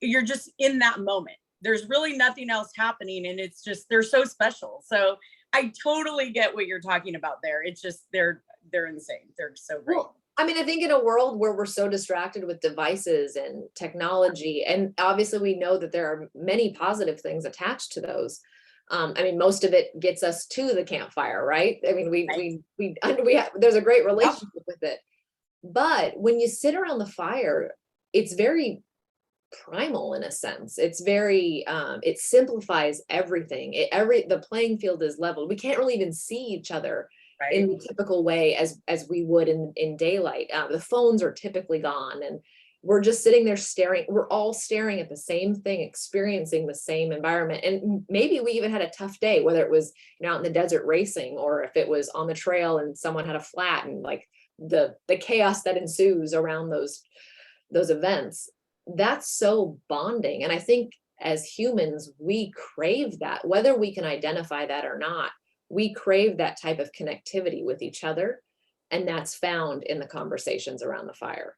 B: you're just in that moment. There's really nothing else happening. And it's just, they're so special. So I totally get what you're talking about there. It's just, they're insane. They're so great.
C: Well, I mean, I think in a world where we're so distracted with devices and technology, and obviously we know that there are many positive things attached to those. I mean, most of it gets us to the campfire, right? I mean, we have, there's a great relationship with it. But when you sit around the fire, it's very primal in a sense. It's very, it simplifies everything. The playing field is leveled. We can't really even see each other in the typical way as we would in daylight. The phones are typically gone and we're just sitting there staring. We're all staring at the same thing, experiencing the same environment. And maybe we even had a tough day, whether it was out in the desert racing or if it was on the trail and someone had a flat, and like the chaos that ensues around those events. That's so bonding. And I think as humans, we crave that, whether we can identify that or not. We crave that type of connectivity with each other. And that's found in the conversations around the fire.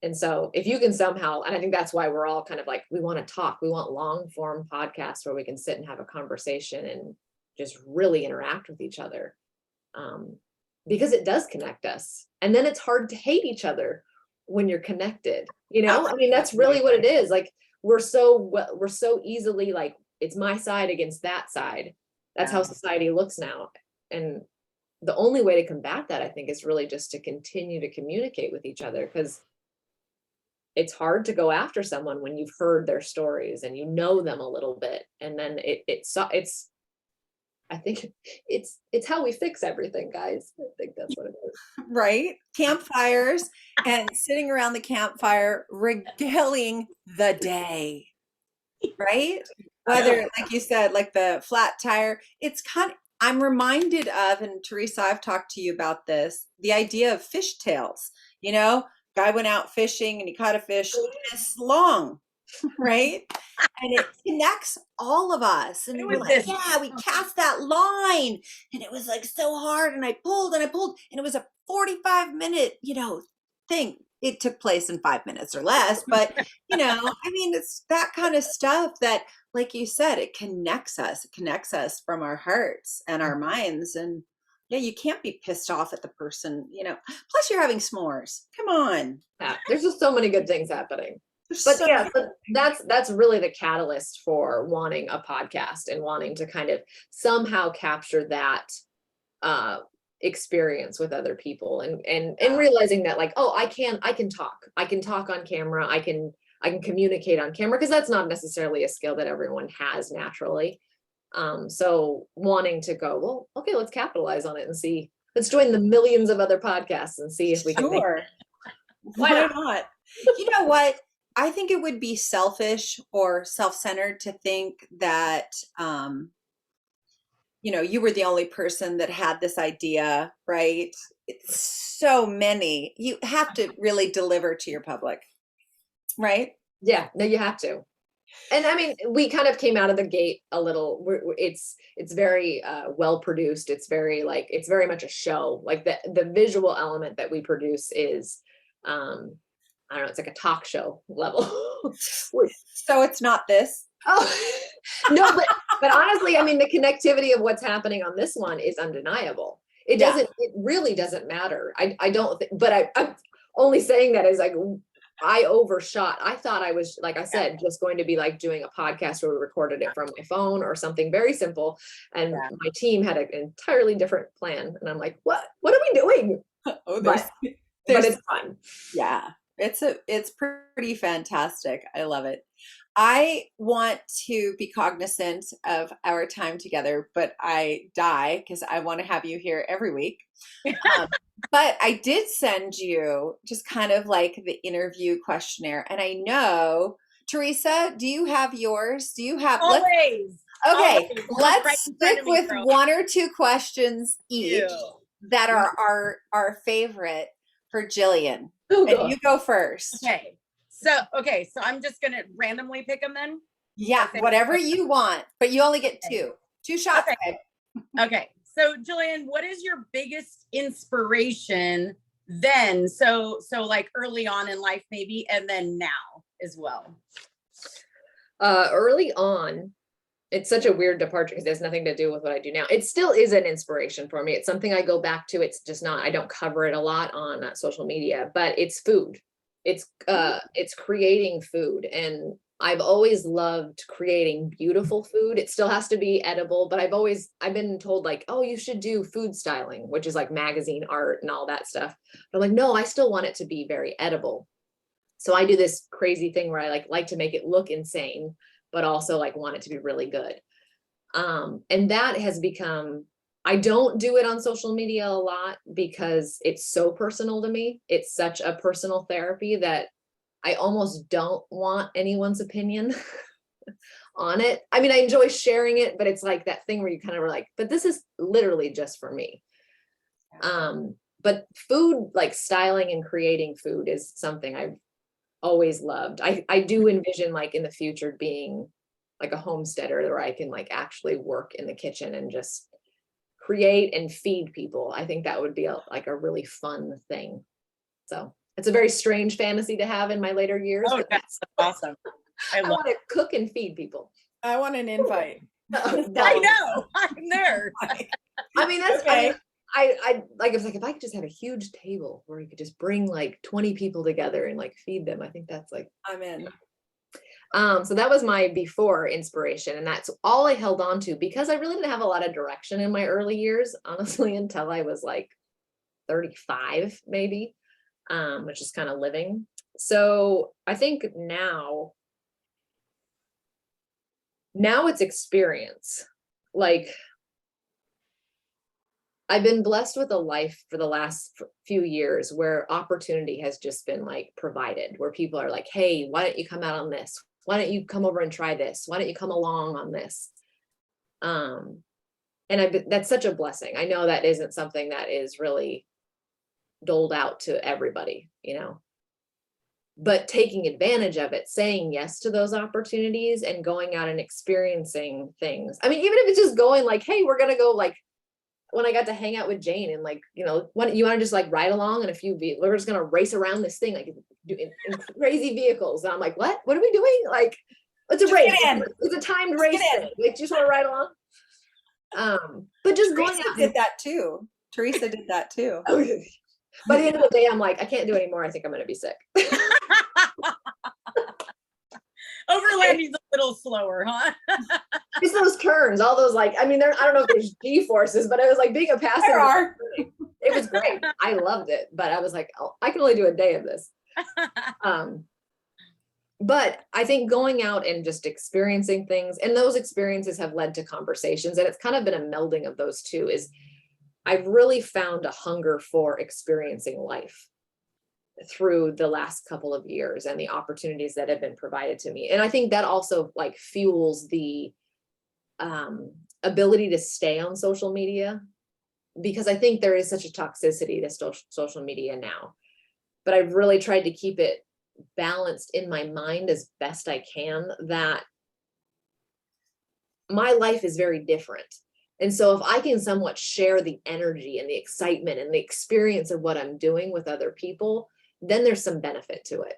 C: And so if you can somehow, and I think that's why we're all kind of like, we want to talk, we want long form podcasts where we can sit and have a conversation and just really interact with each other. Because it does connect us. And then it's hard to hate each other when you're connected, I mean, that's really what it is. Like, we're so easily like, it's my side against that side. That's how society looks now. And the only way to combat that, I think, is really just to continue to communicate with each other, because it's hard to go after someone when you've heard their stories and you know them a little bit. And then I think it's how we fix everything, guys. I think that's what it is.
A: Right? Campfires and sitting around the campfire, regaling the day, right? Whether, like you said, like the flat tire, I'm reminded of, and Teresa, I've talked to you about this, the idea of fish tails, guy went out fishing and he caught a fish this long, right? And it connects all of us. And we're like, we cast that line. And it was like so hard. And I pulled. And it was a 45-minute, thing. It took place in 5 minutes or less. But, I mean, it's that kind of stuff that, like you said, it connects us. It connects us from our hearts and our minds. And yeah, you can't be pissed off at the person, plus you're having s'mores. Come on.
C: Yeah, there's just so many good things happening. But that's really the catalyst for wanting a podcast and wanting to kind of somehow capture that experience with other people and realizing that, like, oh, I can talk on camera. I can communicate on camera, because that's not necessarily a skill that everyone has naturally. So wanting to go, well, okay, let's capitalize on it and see, let's join the millions of other podcasts and see if we can make Why
A: Why
C: not?
A: not? You know what? I think it would be selfish or self-centered to think that, you were the only person that had this idea, right? It's so many. You have to really deliver to your public, right?
C: Yeah, no, you have to. And I mean, we kind of came out of the gate a little. It's very well produced. It's very it's very much a show. Like the visual element that we produce is, I don't know, it's like a talk show level.
A: So it's not this.
C: Oh no, but honestly, I mean, the connectivity of what's happening on this one is undeniable. It
A: Yeah.
C: doesn't. It really doesn't matter. I don't think. But I'm only saying that is like I overshot. I thought I was, like I said, just going to be like doing a podcast where we recorded it from my phone or something very simple. And
A: Yeah.
C: my team had an entirely different plan. And I'm like, what are we doing?
A: Oh,
C: But it's fun.
A: yeah, it's pretty fantastic. I love it. I want to be cognizant of our time together, but I die because I want to have you here every week. But I did send you just kind of like the interview questionnaire, and I know, Teresa, do you have yours? Do you have?
B: Always.
A: Okay,
B: Always.
A: let's
B: Right in front
A: stick
B: of me,
A: with
B: girl.
A: 1 or 2 questions each
B: Ew.
A: that are our favorite for Jillian.
C: Oh,
A: And
C: God.
A: you go first.
B: Okay, so I'm just gonna randomly pick them then.
A: Yeah,
B: Okay.
A: whatever you want, but you only get 2. 2 shots.
B: Okay.
A: babe.
B: Okay, so Jillian, what is your biggest inspiration then? So like early on in life, maybe, and then now as well.
C: Early on, it's such a weird departure because there's nothing to do with what I do now. It still is an inspiration for me. It's something I go back to. It's just not, I don't cover it a lot on social media, but it's food. It's creating food. And I've always loved creating beautiful food. It still has to be edible, but I've been told like, oh, you should do food styling, which is like magazine art and all that stuff. But I'm like, no, I still want it to be very edible. So I do this crazy thing where I like to make it look insane, but also like want it to be really good. And that has become, I don't do it on social media a lot because it's so personal to me. It's such a personal therapy that I almost don't want anyone's opinion on it. I mean, I enjoy sharing it, but it's like that thing where you kind of are like, but this is literally just for me. But food, like styling and creating food is something I've always loved. I do envision like in the future being like a homesteader where I can like actually work in the kitchen and just create and feed people. I think that would be like a really fun thing. So it's a very strange fantasy to have in my later years.
B: Oh,
C: but
B: that's awesome. I
C: I want to cook and feed people.
A: I want an invite.
B: I know. I'm there.
C: I mean, that's
A: Okay.
C: I like, it's like, if I could just have a huge table where you could just bring like 20 people together and like feed them, I think that's like,
A: I'm in.
C: so that was my before inspiration. And that's all I held on to because I really didn't have a lot of direction in my early years, honestly, until I was like 35, maybe, which is kind of living. So I think now it's experience. Like, I've been blessed with a life for the last few years where opportunity has just been like provided, where people are like, hey, why don't you come out on this? Why don't you come over and try this? Why don't you come along on this? And that's such a blessing. I know that isn't something that is really doled out to everybody, but taking advantage of it, saying yes to those opportunities and going out and experiencing things. I mean, even if it's just going like, hey, we're going to go like, when I got to hang out with Jane and like, when you want to just like ride along in we're just going to race around this thing, like in crazy vehicles. And I'm like, what are we doing? Like, it's a race. It's a timed race. Like, you just want to ride along. But just
A: Teresa
C: going out.
A: did that too. Teresa did that too.
C: By the end of the day, I'm like, I can't do it anymore. I think I'm going to be sick.
B: Overlanding's a little slower, huh?
C: Just those turns, all those like, I mean, I don't know if there's G forces, but it was like being a passenger.
A: There are.
C: It was great. I loved it, but I was like, oh, I can only do a day of this. But I think going out and just experiencing things, and those experiences have led to conversations, and it's kind of been a melding of those two. Is I've really found a hunger for experiencing life. through the last couple of years and the opportunities that have been provided to me. And I think that also like fuels the ability to stay on social media, because I think there is such a toxicity to social media now. But I've really tried to keep it balanced in my mind as best I can, that my life is very different. And so if I can somewhat share the energy and the excitement and the experience of what I'm doing with other people, then there's some benefit to it.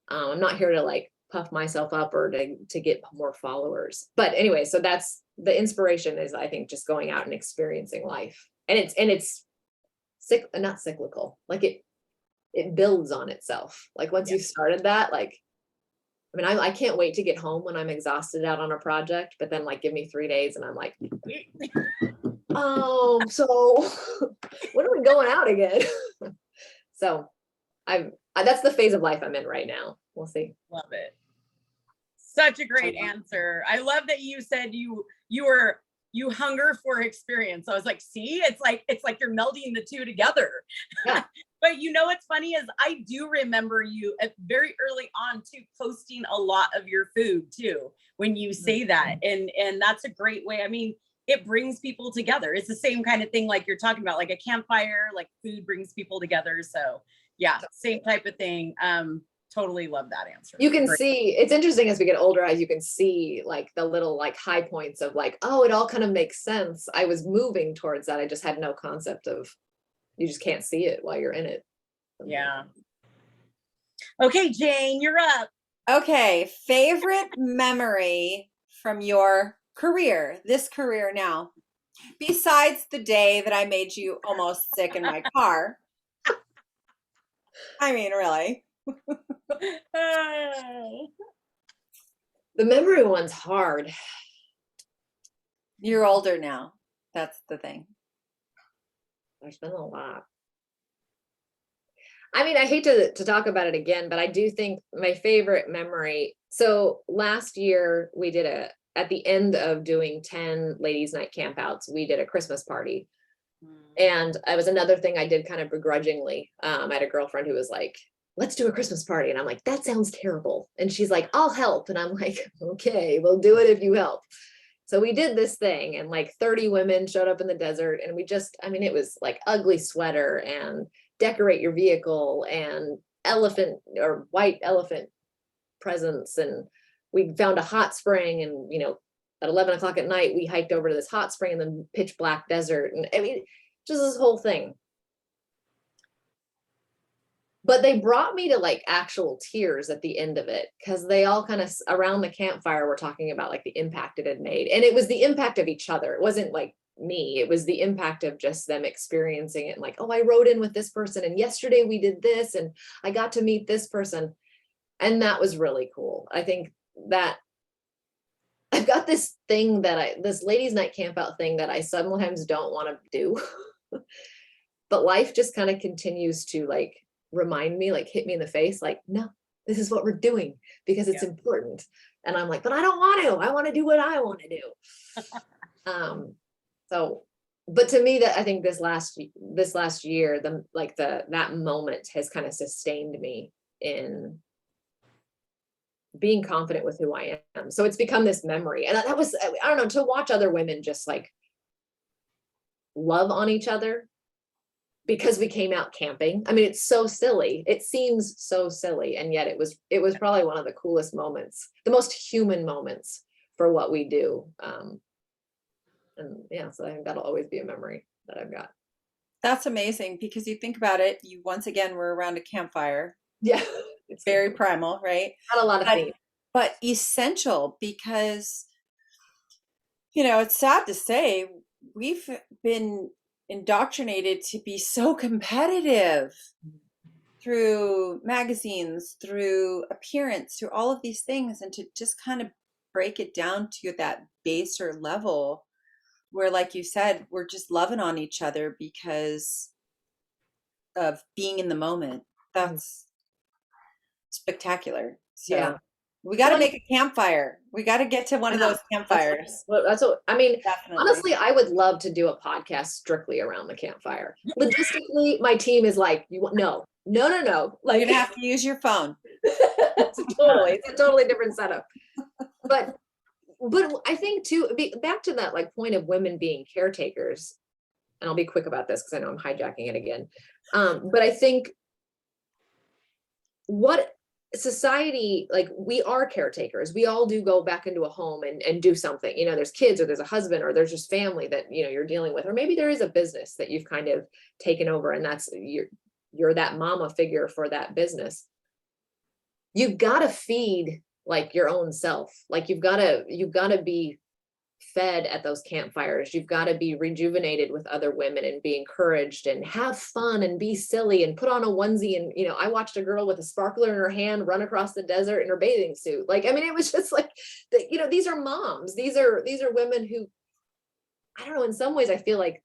C: I'm not here to like puff myself up or to get more followers. But anyway, so that's the inspiration, is I think just going out and experiencing life. And it's not cyclical. Like it builds on itself. Like once you've started that, like, I mean, I can't wait to get home when I'm exhausted out on a project, but then like give me 3 days and I'm like, oh, so when are we going out again? So that's the phase of life I'm in right now. We'll see.
B: Love it. Such a great answer. I love that you said you hunger for experience. So I was like, see, it's like you're melding the two together.
C: Yeah.
B: But you know what's funny is I do remember you at very early on too, posting a lot of your food too, when you say that. And that's a great way. I mean, it brings people together. It's the same kind of thing like you're talking about, like a campfire, like food brings people together. So yeah, same type of thing. Totally love that answer.
C: You can see, it's interesting as we get older, as you can see like the little like high points of like, oh, it all kind of makes sense. I was moving towards that. I just had no concept of, you just can't see it while you're in it.
B: Yeah. Okay, Jane, you're up.
A: Okay, favorite memory from your career, this career now, besides the day that I made you almost sick in my car. I mean, really.
C: The memory one's hard.
A: You're older now. That's the thing.
C: There's been a lot. I mean, I hate to talk about it again, but I do think my favorite memory. So last year we did at the end of doing 10 ladies night campouts, we did a Christmas party. And it was another thing I did kind of begrudgingly. I had a girlfriend who was like, let's do a Christmas party. And I'm like, that sounds terrible. And she's like, I'll help. And I'm like, okay, we'll do it if you help. So we did this thing and like 30 women showed up in the desert, and we just, I mean, it was like ugly sweater and decorate your vehicle and elephant or white elephant presents. And we found a hot spring, and, you know, at 11 o'clock at night, we hiked over to this hot spring in the pitch black desert. And I mean, just this whole thing. But they brought me to like actual tears at the end of it, because they all kind of around the campfire were talking about like the impact it had made. And it was the impact of each other. It wasn't like me. It was the impact of just them experiencing it. And like, oh, I rode in with this person, and yesterday we did this, and I got to meet this person. And that was really cool. I think that I've got this thing this ladies night camp out thing that I sometimes don't want to do, but life just kind of continues to like remind me, like hit me in the face, like, no, this is what we're doing because it's important. And I'm like, but I don't want to, I want to do what I want to do. So, but to me, that I think this last year, that moment has kind of sustained me in being confident with who I am. So it's become this memory. And that was, I don't know, to watch other women just like love on each other because we came out camping. I mean, it's so silly. It seems so silly. And yet it was probably one of the coolest moments, the most human moments for what we do. And yeah, so I think that'll always be a memory that I've got.
A: That's amazing, because you think about it, you once again were around a campfire.
C: Yeah.
A: It's very primal, right?
C: Not a lot of things.
A: But essential, because, you know, it's sad to say, we've been indoctrinated to be so competitive through magazines, through appearance, through all of these things, and to just kind of break it down to that baser level where, like you said, we're just loving on each other because of being in the moment. That's spectacular. So.
C: Yeah.
A: We got to
C: Well,
A: make a campfire. We got to get to one
C: I
A: of
C: know.
A: those campfires.
C: That's what I mean.
A: Definitely.
C: Honestly, I would love to do a podcast strictly around the campfire. Logistically, my team is like, you want no.
A: You're
C: Like
A: gonna have to use your phone.
C: it's a totally different setup. But I think too, back to that like point of women being caretakers, and I'll be quick about this because I know I'm hijacking it again. But I think what society, like we are caretakers. We all do go back into a home and do something. You know, there's kids or there's a husband or there's just family that, you know, you're dealing with, or maybe there is a business that you've kind of taken over and that's you're that mama figure for that business. You've got to feed like your own self. Like you've got to be fed at those campfires. You've got to be rejuvenated with other women and be encouraged and have fun and be silly and put on a onesie. And, you know, I watched a girl with a sparkler in her hand run across the desert in her bathing suit. Like, I mean, it was just like, you know, these are moms. These are women who, I don't know, in some ways I feel like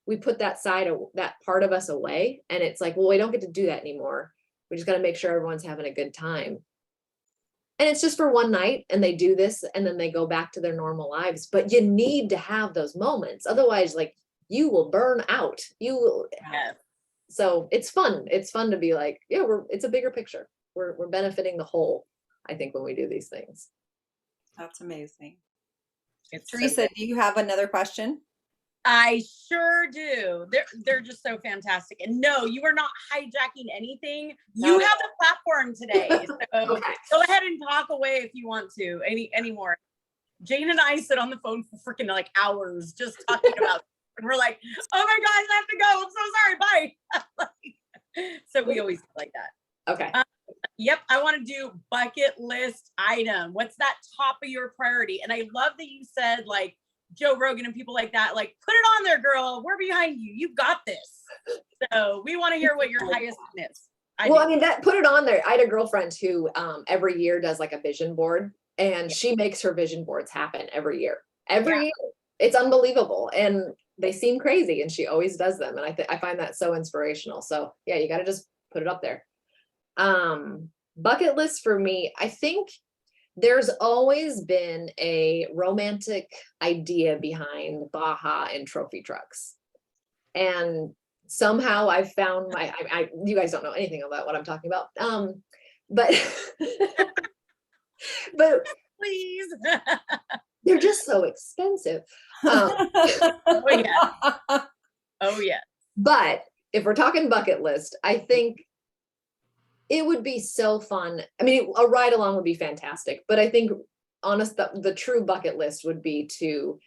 C: we put that side of that part of us away. And it's like, well, we don't get to do that anymore. We just got to make sure everyone's having a good time. And it's just for one night and they do this and then they go back to their normal lives. But you need to have those moments. Otherwise, like you will burn out. You will.
B: Yeah.
C: So it's fun. It's fun to be like, yeah, it's a bigger picture. We're benefiting the whole, I think, when we do these things.
A: That's amazing.
B: It's
A: Teresa, do you have another question?
B: I sure do. They're just so fantastic. And no, you are not hijacking anything. You have the platform today. So
C: Okay.
B: go ahead and talk away if you want to. Any more. Jane and I sit on the phone for freaking like hours just talking about it. And we're like, oh my gosh, I have to go. I'm so sorry. Bye. So we always do like that.
C: Okay.
B: Yep. I want to do bucket list item. What's that top of your priority? And I love that you said like Joe Rogan and people like that, like, put it on there, girl. We're behind you. You got this. So we want to hear what your highest one is.
C: I mean, that put it on there. I had a girlfriend who every year does like a vision board and she makes her vision boards happen every year. Every year. It's unbelievable. And they seem crazy and she always does them. And I find that so inspirational. So yeah, you got to just put it up there. Bucket list for me, I think there's always been a romantic idea behind Baja and trophy trucks. And somehow I've found you guys don't know anything about what I'm talking about. But
B: please.
C: They're just so expensive.
B: Oh yeah. Oh yeah.
C: But if we're talking bucket list, I think it would be so fun. I mean, a ride along would be fantastic, but I think the true bucket list would be to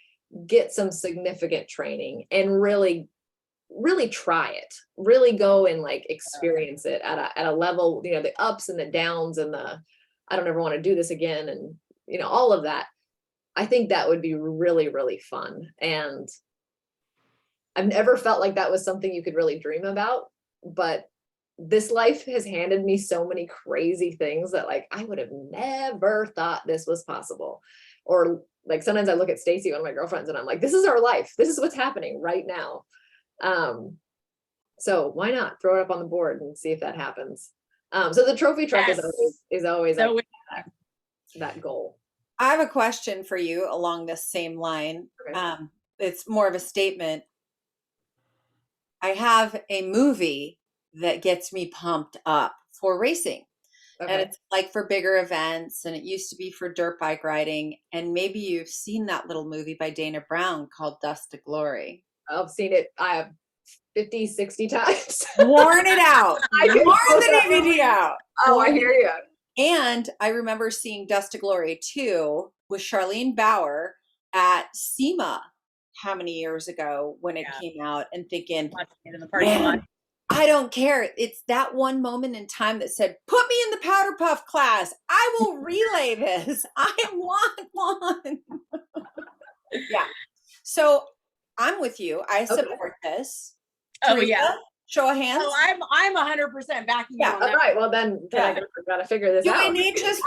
C: get some significant training and really try it, really go and like experience it at a level, you know, the ups and the downs and I don't ever want to do this again. And, you know, all of that. I think that would be really, really fun. And I've never felt like that was something you could really dream about, but this life has handed me so many crazy things that like I would have never thought this was possible. Or like sometimes I look at Stacy, one of my girlfriends, and I'm like, this is our life. This is what's happening right now. So why not throw it up on the board and see if that happens? So the trophy truck is always
B: so
C: like that goal.
A: I have a question for you along this same line.
C: Okay.
A: It's more of a statement. I have a movie that gets me pumped up for racing.
C: Okay.
A: And it's like for bigger events, and it used to be for dirt bike riding. And maybe you've seen that little movie by Dana Brown called Dust to Glory.
C: I've seen it 50, 60 times.
A: Worn it out. Worn the DVD out.
C: Oh, I hear you.
A: And I remember seeing Dust to Glory 2 with Charlene Bauer at SEMA how many years ago when it came out, and thinking,
B: in the parking lot.
A: I don't care. It's that one moment in time that said, put me in the powder puff class. I will relay this. I want one. Yeah. So I'm with you. I support this.
B: Oh,
A: Teresa,
B: yeah.
A: Show of hands.
B: So I'm 100% backing you on
C: All
B: that.
C: right. Well, then I gotta figure this
A: Do
C: out.
A: we need just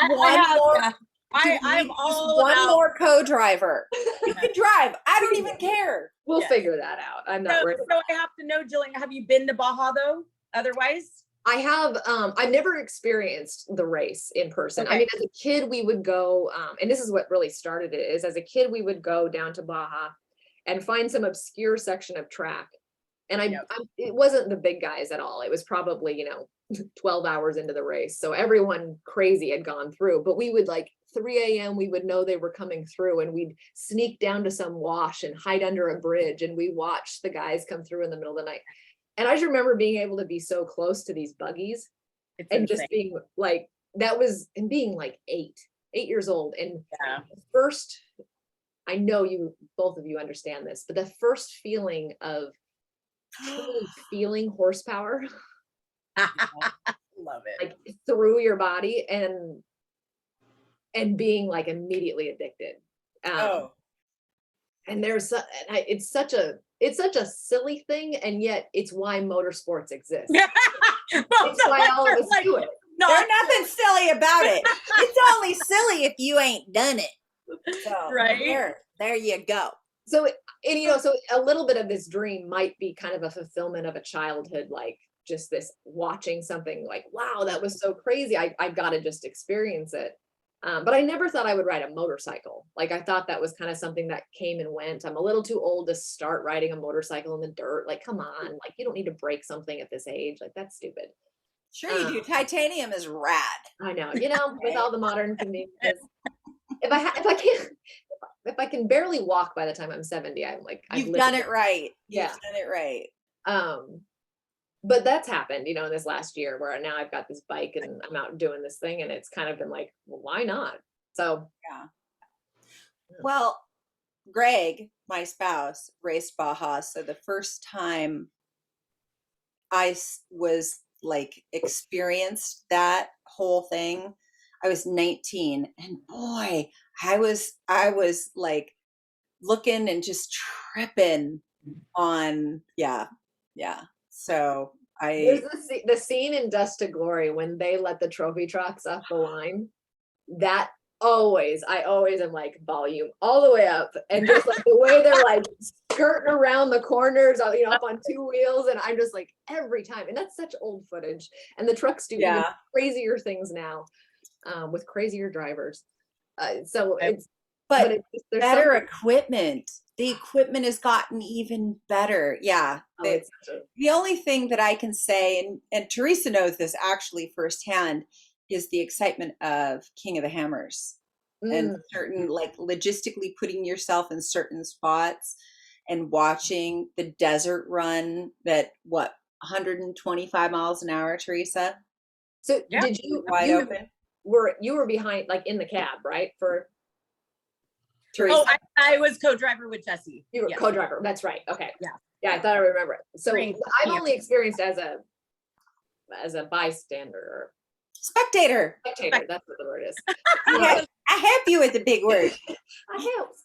B: I'm all
A: one
B: about
A: more co-driver. You can drive. I don't even care.
C: We'll figure that out. I'm not worried.
B: So I have to know, Jillian, have you been to Baja though? Otherwise?
C: I have, I've never experienced the race in person. I
B: Okay.
C: mean, as a kid, we would go, and this is what really started it, is as a kid, we would go down to Baja and find some obscure section of track. And
B: Yep.
C: it wasn't the big guys at all. It was probably, 12 hours into the race. So everyone crazy had gone through, but we would like 3 a.m. we would know they were coming through, and we'd sneak down to some wash and hide under a bridge, and we watched the guys come through in the middle of the night. And I just remember being able to be so close to these buggies
B: It's
C: and
B: insane.
C: just being like, that was, and being like 8 years old. And
B: Yeah.
C: first, I know you, both of you understand this, but the first feeling of truly feeling horsepower,
B: Love it.
C: like through your body, and being like immediately addicted.
A: Oh,
C: And it's such a silly thing, and yet it's why motorsports exist.
B: Both
C: It's
B: of
C: why
B: us
C: all
B: are
C: of us
B: like,
C: do it.
B: no,
A: there's nothing silly about it. It's only silly if you ain't done it. So
B: Right.
A: there you go.
C: So, so a little bit of this dream might be kind of a fulfillment of a childhood, like just this watching something like, wow, that was so crazy. I've got to just experience it. But I never thought I would ride a motorcycle. Like, I thought that was kind of something that came and went. I'm a little too old to start riding a motorcycle in the dirt. Like, come on, like you don't need to break something at this age. Like, that's stupid.
A: Sure you do. Titanium is rad.
C: I know, with all the modern conveniences. If I can barely walk by the time I'm 70, I'm like,
A: You've done it right.
C: Yeah.
A: You've done it right.
C: But that's happened, in this last year, where now I've got this bike and I'm out doing this thing, and it's kind of been like, well, why not? So
A: Yeah. Well, Greg, my spouse, raced Baja. So the first time I was like experienced that whole thing, I was 19, and boy, I was like looking and just tripping on, yeah. So
C: there's the scene in Dust to Glory when they let the trophy trucks off the line. That I always am like, volume all the way up, and just like the way they're like skirting around the corners, up on two wheels, and I'm just like, every time. And that's such old footage, and the trucks do even crazier things now, with crazier drivers. So it's
A: but
C: there's
A: better equipment. The equipment has gotten even better. Yeah. The only thing that I can say, and Teresa knows this actually firsthand, is the excitement of King of the Hammers and certain, like, logistically putting yourself in certain spots and watching the desert run that 125 miles an hour, Teresa?
C: So
B: Yeah.
C: did you
A: Wide open.
C: You were behind, like, in the cab, right? For
A: Teresa.
B: Oh, I was co-driver with Jesse.
C: You were
B: Yes.
C: co-driver. That's right. Okay.
B: Yeah.
C: Yeah, I thought I remember it. So
B: Great.
C: I've only experienced as a bystander or
A: Spectator.
C: spectator. That's what the word is.
A: I help you with the big word.
C: I helps.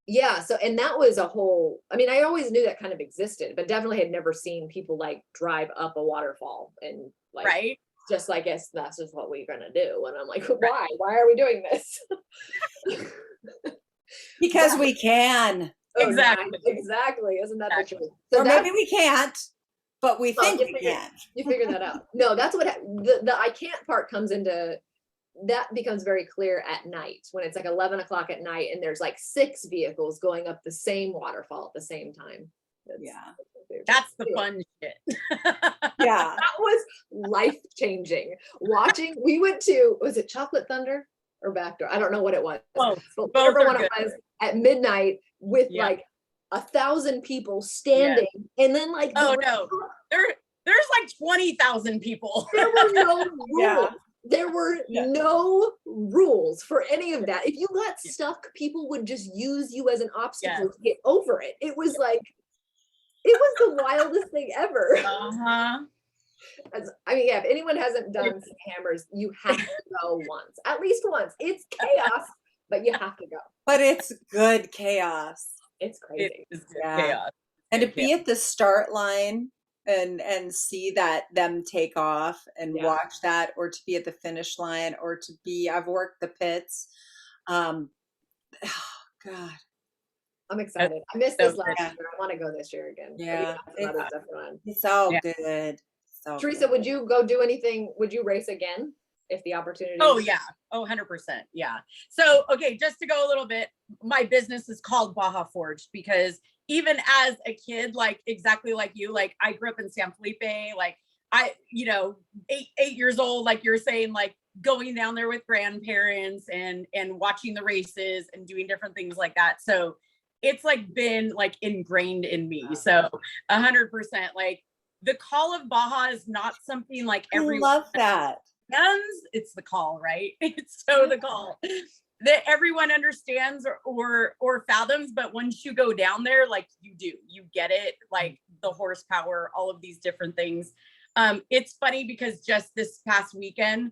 C: Yeah. So, and that was a whole, I mean, I always knew that kind of existed, but definitely had never seen people like drive up a waterfall and like,
B: Right.
C: just like, guess that's just what we're going to do. And I'm like, why are we doing this?
A: Because we can.
B: Exactly.
C: Exactly. Isn't that the truth?
A: Or maybe we can't, but we think we
C: figure,
A: can.
C: You figure that out. No, that's what the I can't part comes into, that becomes very clear at night when it's like 11 o'clock at night and there's like 6 vehicles going up the same waterfall at the same time.
B: That's the fun shit.
A: Yeah.
C: That was life-changing. Watching, we went to, was it Chocolate Thunder or Backdoor? I don't know what it was.
B: Both
C: Whatever
B: are
C: one
B: good.
C: it was, at midnight with like 1,000 people standing, and then like,
B: oh no, there's like 20,000 people.
C: There were no rules.
A: Yeah.
C: There were no rules for any of that. If you got stuck, people would just use you as an obstacle to get over it. It was like, it was the wildest thing ever.
B: Uh-huh.
C: I mean, if anyone hasn't done Hammers, you have to go once, at least once. It's chaos, but you have to go.
A: But it's good chaos.
C: It's crazy.
B: It's chaos.
A: And to be at the start line and see them take off and watch that, or to be at the finish line, or to be, I've worked the pits. Oh God.
C: I'm excited. I missed this last year. I want to go this year again.
A: Yeah.
C: It's all good.
A: It's So
C: Teresa, would you go do anything? Would you race again if the opportunity?
B: Oh yeah. Oh, 100%. Yeah. So, okay, just to go a little bit, my business is called Baja Forged because even as a kid, like exactly like you, like I grew up in San Felipe, like I, 8 years old, like you're saying, like going down there with grandparents and watching the races and doing different things like that. So it's like been like ingrained in me. So 100%, like the call of Baja is not something like
A: I
B: everyone
A: love that.
B: understands. It's the call, right? It's so the call that everyone understands or fathoms, but once you go down there, like you get it, like the horsepower, all of these different things. It's funny because just this past weekend,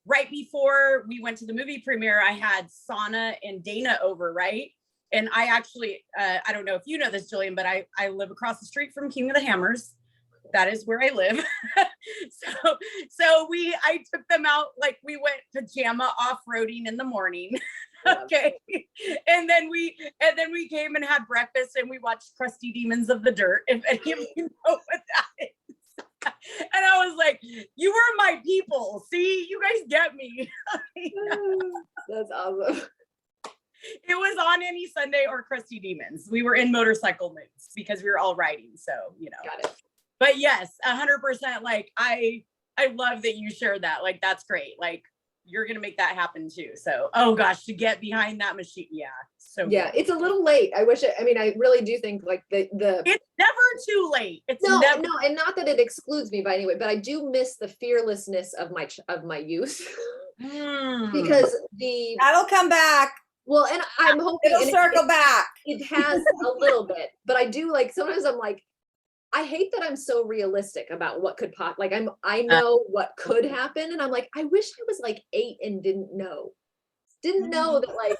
B: right before we went to the movie premiere, I had Sana and Dana over, right? And I actually, I don't know if you know this, Jillian, but I live across the street from King of the Hammers. That is where I live. I took them out, like we went pajama off-roading in the morning. Okay. And then we came and had breakfast and we watched Crusty Demons of the Dirt, if any of you know what that is. And I was like, you were my people. See, you guys get me.
C: That's awesome.
B: It was on any Sunday or Crusty Demons. We were in motorcycle moods because we were all riding. So,
C: Got it.
B: But yes, 100%. Like I love that you shared that. Like, that's great. Like you're going to make that happen too. So, oh gosh, to get behind that machine. Yeah. So
C: Yeah,
B: good.
C: it's a little late. I really do think like the
B: It's never too late. It's
C: no,
B: never.
C: and not that it excludes me by any way, but I do miss the fearlessness of my youth because
A: That'll come back.
C: well, and I'm hoping
A: It'll circle back.
C: It has a little bit, but I do like sometimes I'm like, I hate that I'm so realistic about what could pop. Like I know what could happen, and I'm like, I wish I was like 8 and didn't know that like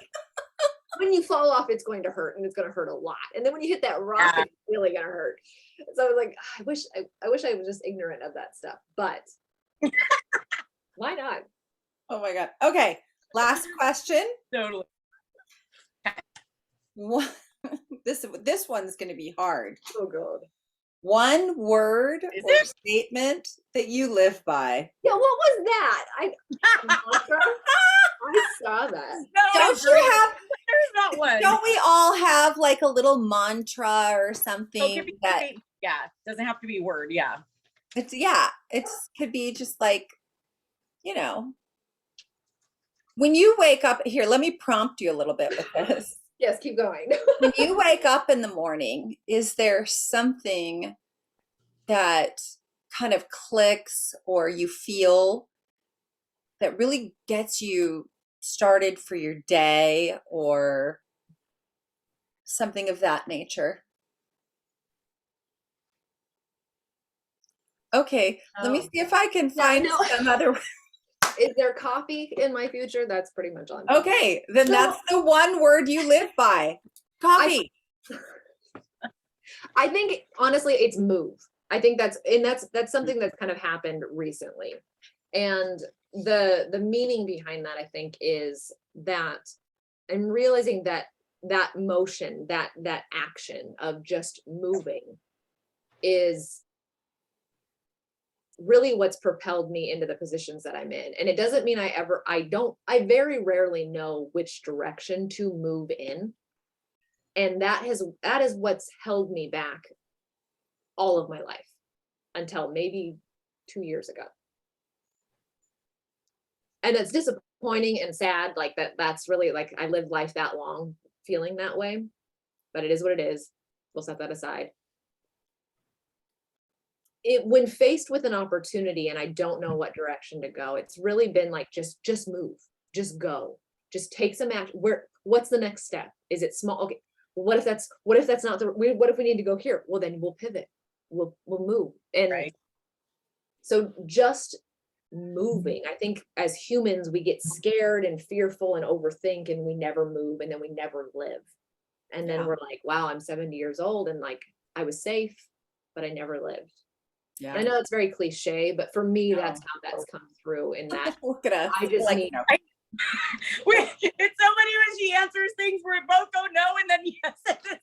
C: when you fall off, it's going to hurt, and it's going to hurt a lot. And then when you hit that rock, it's really going to hurt. So I was like, I wish I was just ignorant of that stuff, but why not?
A: Oh my God. Okay. Last question.
B: Totally.
A: This one's going to be hard.
C: Oh God.
A: One word
B: Is
A: or
B: it?
A: statement that you live by.
C: Yeah, what was that? Mantra? I saw that.
B: No,
A: Don't you have?
B: there's not one.
A: Don't we all have like a little mantra or something
B: Oh, could be
A: that?
B: statement. Yeah, doesn't have to be word. Yeah.
A: It's could be just like, when you wake up. Here, let me prompt you a little bit with this.
C: Yes, keep going.
A: When you wake up in the morning, is there something that kind of clicks or you feel that really gets you started for your day or something of that nature? Okay, let me see if I can find some other.
C: Is there coffee in my future? That's pretty much on.
A: Okay, then that's the one word you live by. Coffee.
C: I think honestly, it's move. I think that's something that's kind of happened recently. And the meaning behind that, I think, is that I'm realizing that motion, that action of just moving is really what's propelled me into the positions that I'm in. And it doesn't mean I very rarely know which direction to move in. And that is what's held me back all of my life until maybe 2 years ago. And it's disappointing and sad, like that's really like I lived life that long feeling that way, but it is what it is. We'll set that aside. When faced with an opportunity and I don't know what direction to go, it's really been like, just move, just go, just take some action. What's the next step? Is it small? Okay. What if that's not what if we need to go here? Well, then we'll pivot. We'll move. And
B: Right.
C: So just moving. I think as humans, we get scared and fearful and overthink and we never move and then we never live. And then we're like, wow, I'm 70 years old and like I was safe, but I never lived.
A: Yeah.
C: I know it's very cliche, but for me, that's how that's come through in that.
A: Look at us.
C: I just
A: like,
C: need.
B: It's so funny when she answers things where we both go no and then yes at the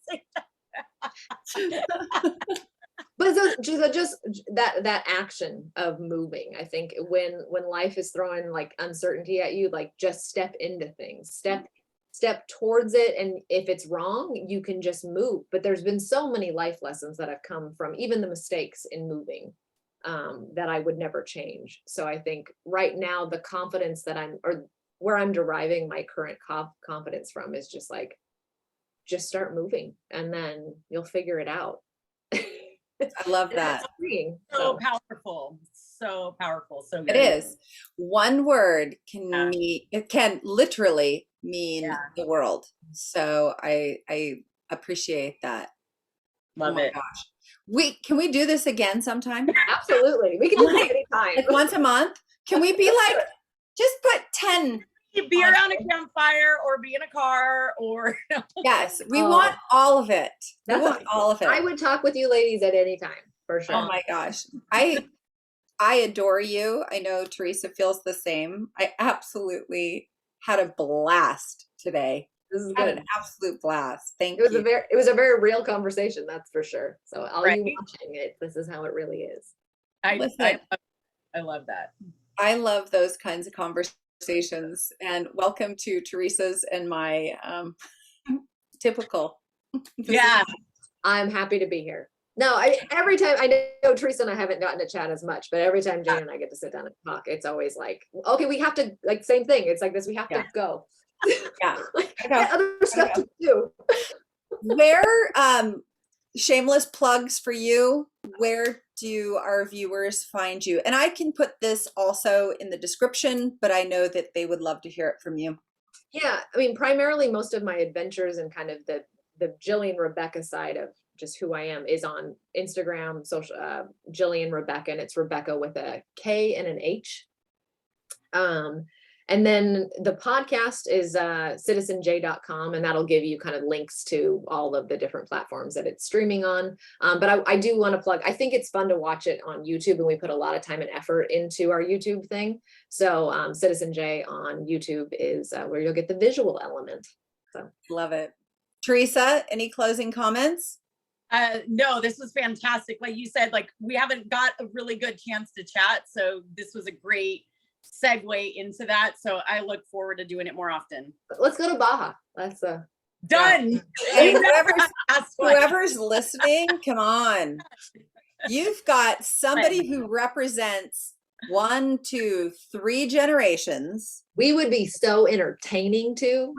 B: same time.
C: But just that action of moving, I think when life is throwing like uncertainty at you, like just step into things, step towards it. And if it's wrong, you can just move. But there's been so many life lessons that have come from even the mistakes in moving, that I would never change. So I think right now the confidence that where I'm deriving my current confidence from is just like, just start moving and then you'll figure it out.
A: I love that.
B: So powerful. So powerful. So good.
A: It is. One word it can literally mean the world. So I appreciate that.
B: Love it.
A: Gosh. Can we do this again sometime?
C: Absolutely. We can do it anytime.
A: Like once a month? Can we be like, just put 10?
B: Be around a campfire or be in a car or.
A: Yes, we want all of it. All of it.
C: I would talk with you ladies at any time, for sure.
A: Oh my gosh. I adore you. I know Teresa feels the same. I absolutely had a blast today.
C: This is
A: had
C: good.
A: an absolute blast. Thank
C: you. It was a very real conversation, that's for sure. So all you watching it, this is how it really is.
B: I love that.
A: I love those kinds of conversations. And welcome to Teresa's and my typical.
B: Yeah.
C: I'm happy to be here. No, every time I know Teresa and I haven't gotten to chat as much, but every time Jane and I get to sit down and talk, it's always like, okay, we have to, like, same thing. It's like this, we have to go.
A: Yeah.
C: Like, other stuff to do.
A: Where, shameless plugs for you, where do our viewers find you? And I can put this also in the description, but I know that they would love to hear it from you.
C: Yeah, I mean, primarily most of my adventures and kind of the Jillian Rebekah side of just who I am is on Instagram, social, Jillian Rebekah, and it's Rebecca with a K and an H. And then the podcast is citizenj.com, and that'll give you kind of links to all of the different platforms that it's streaming on. But I do want to plug, I think it's fun to watch it on YouTube, and we put a lot of time and effort into our YouTube thing. So Citizen J on YouTube is where you'll get the visual element. So
A: love it. Teresa, any closing comments?
B: No, this was fantastic. Like you said, like we haven't got a really good chance to chat. So this was a great segue into that. So I look forward to doing it more often.
C: Let's go to Baja. That's
B: done.
A: Yeah. Whoever's listening, come on. You've got somebody who represents 1, 2, 3 generations.
C: We would be so entertaining too.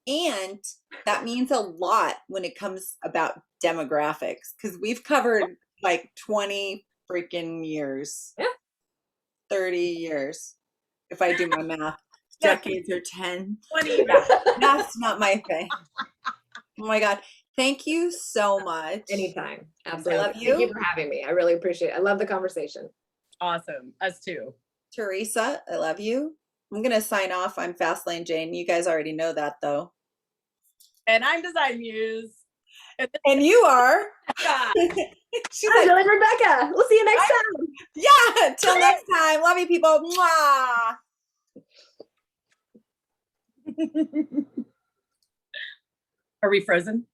A: And that means a lot when it comes about demographics, because we've covered like 20 freaking years.
C: Yeah.
A: 30 years. If I do my math, decades are 10.
B: 20.
A: That's not my thing. Oh my God. Thank you so much.
C: Anytime. Absolutely.
A: I love you.
C: Thank you for having me. I really appreciate it. I love the conversation.
B: Awesome. Us too.
A: Teresa, I love you. I'm going to sign off. I'm Fastlane Jane. You guys already know that though.
B: And I'm Design Muse.
A: And you are.
C: She's like, Jillian Rebekah. We'll see you next time.
A: Yeah. Till next time. Love you, people. Mwah.
B: Are we frozen?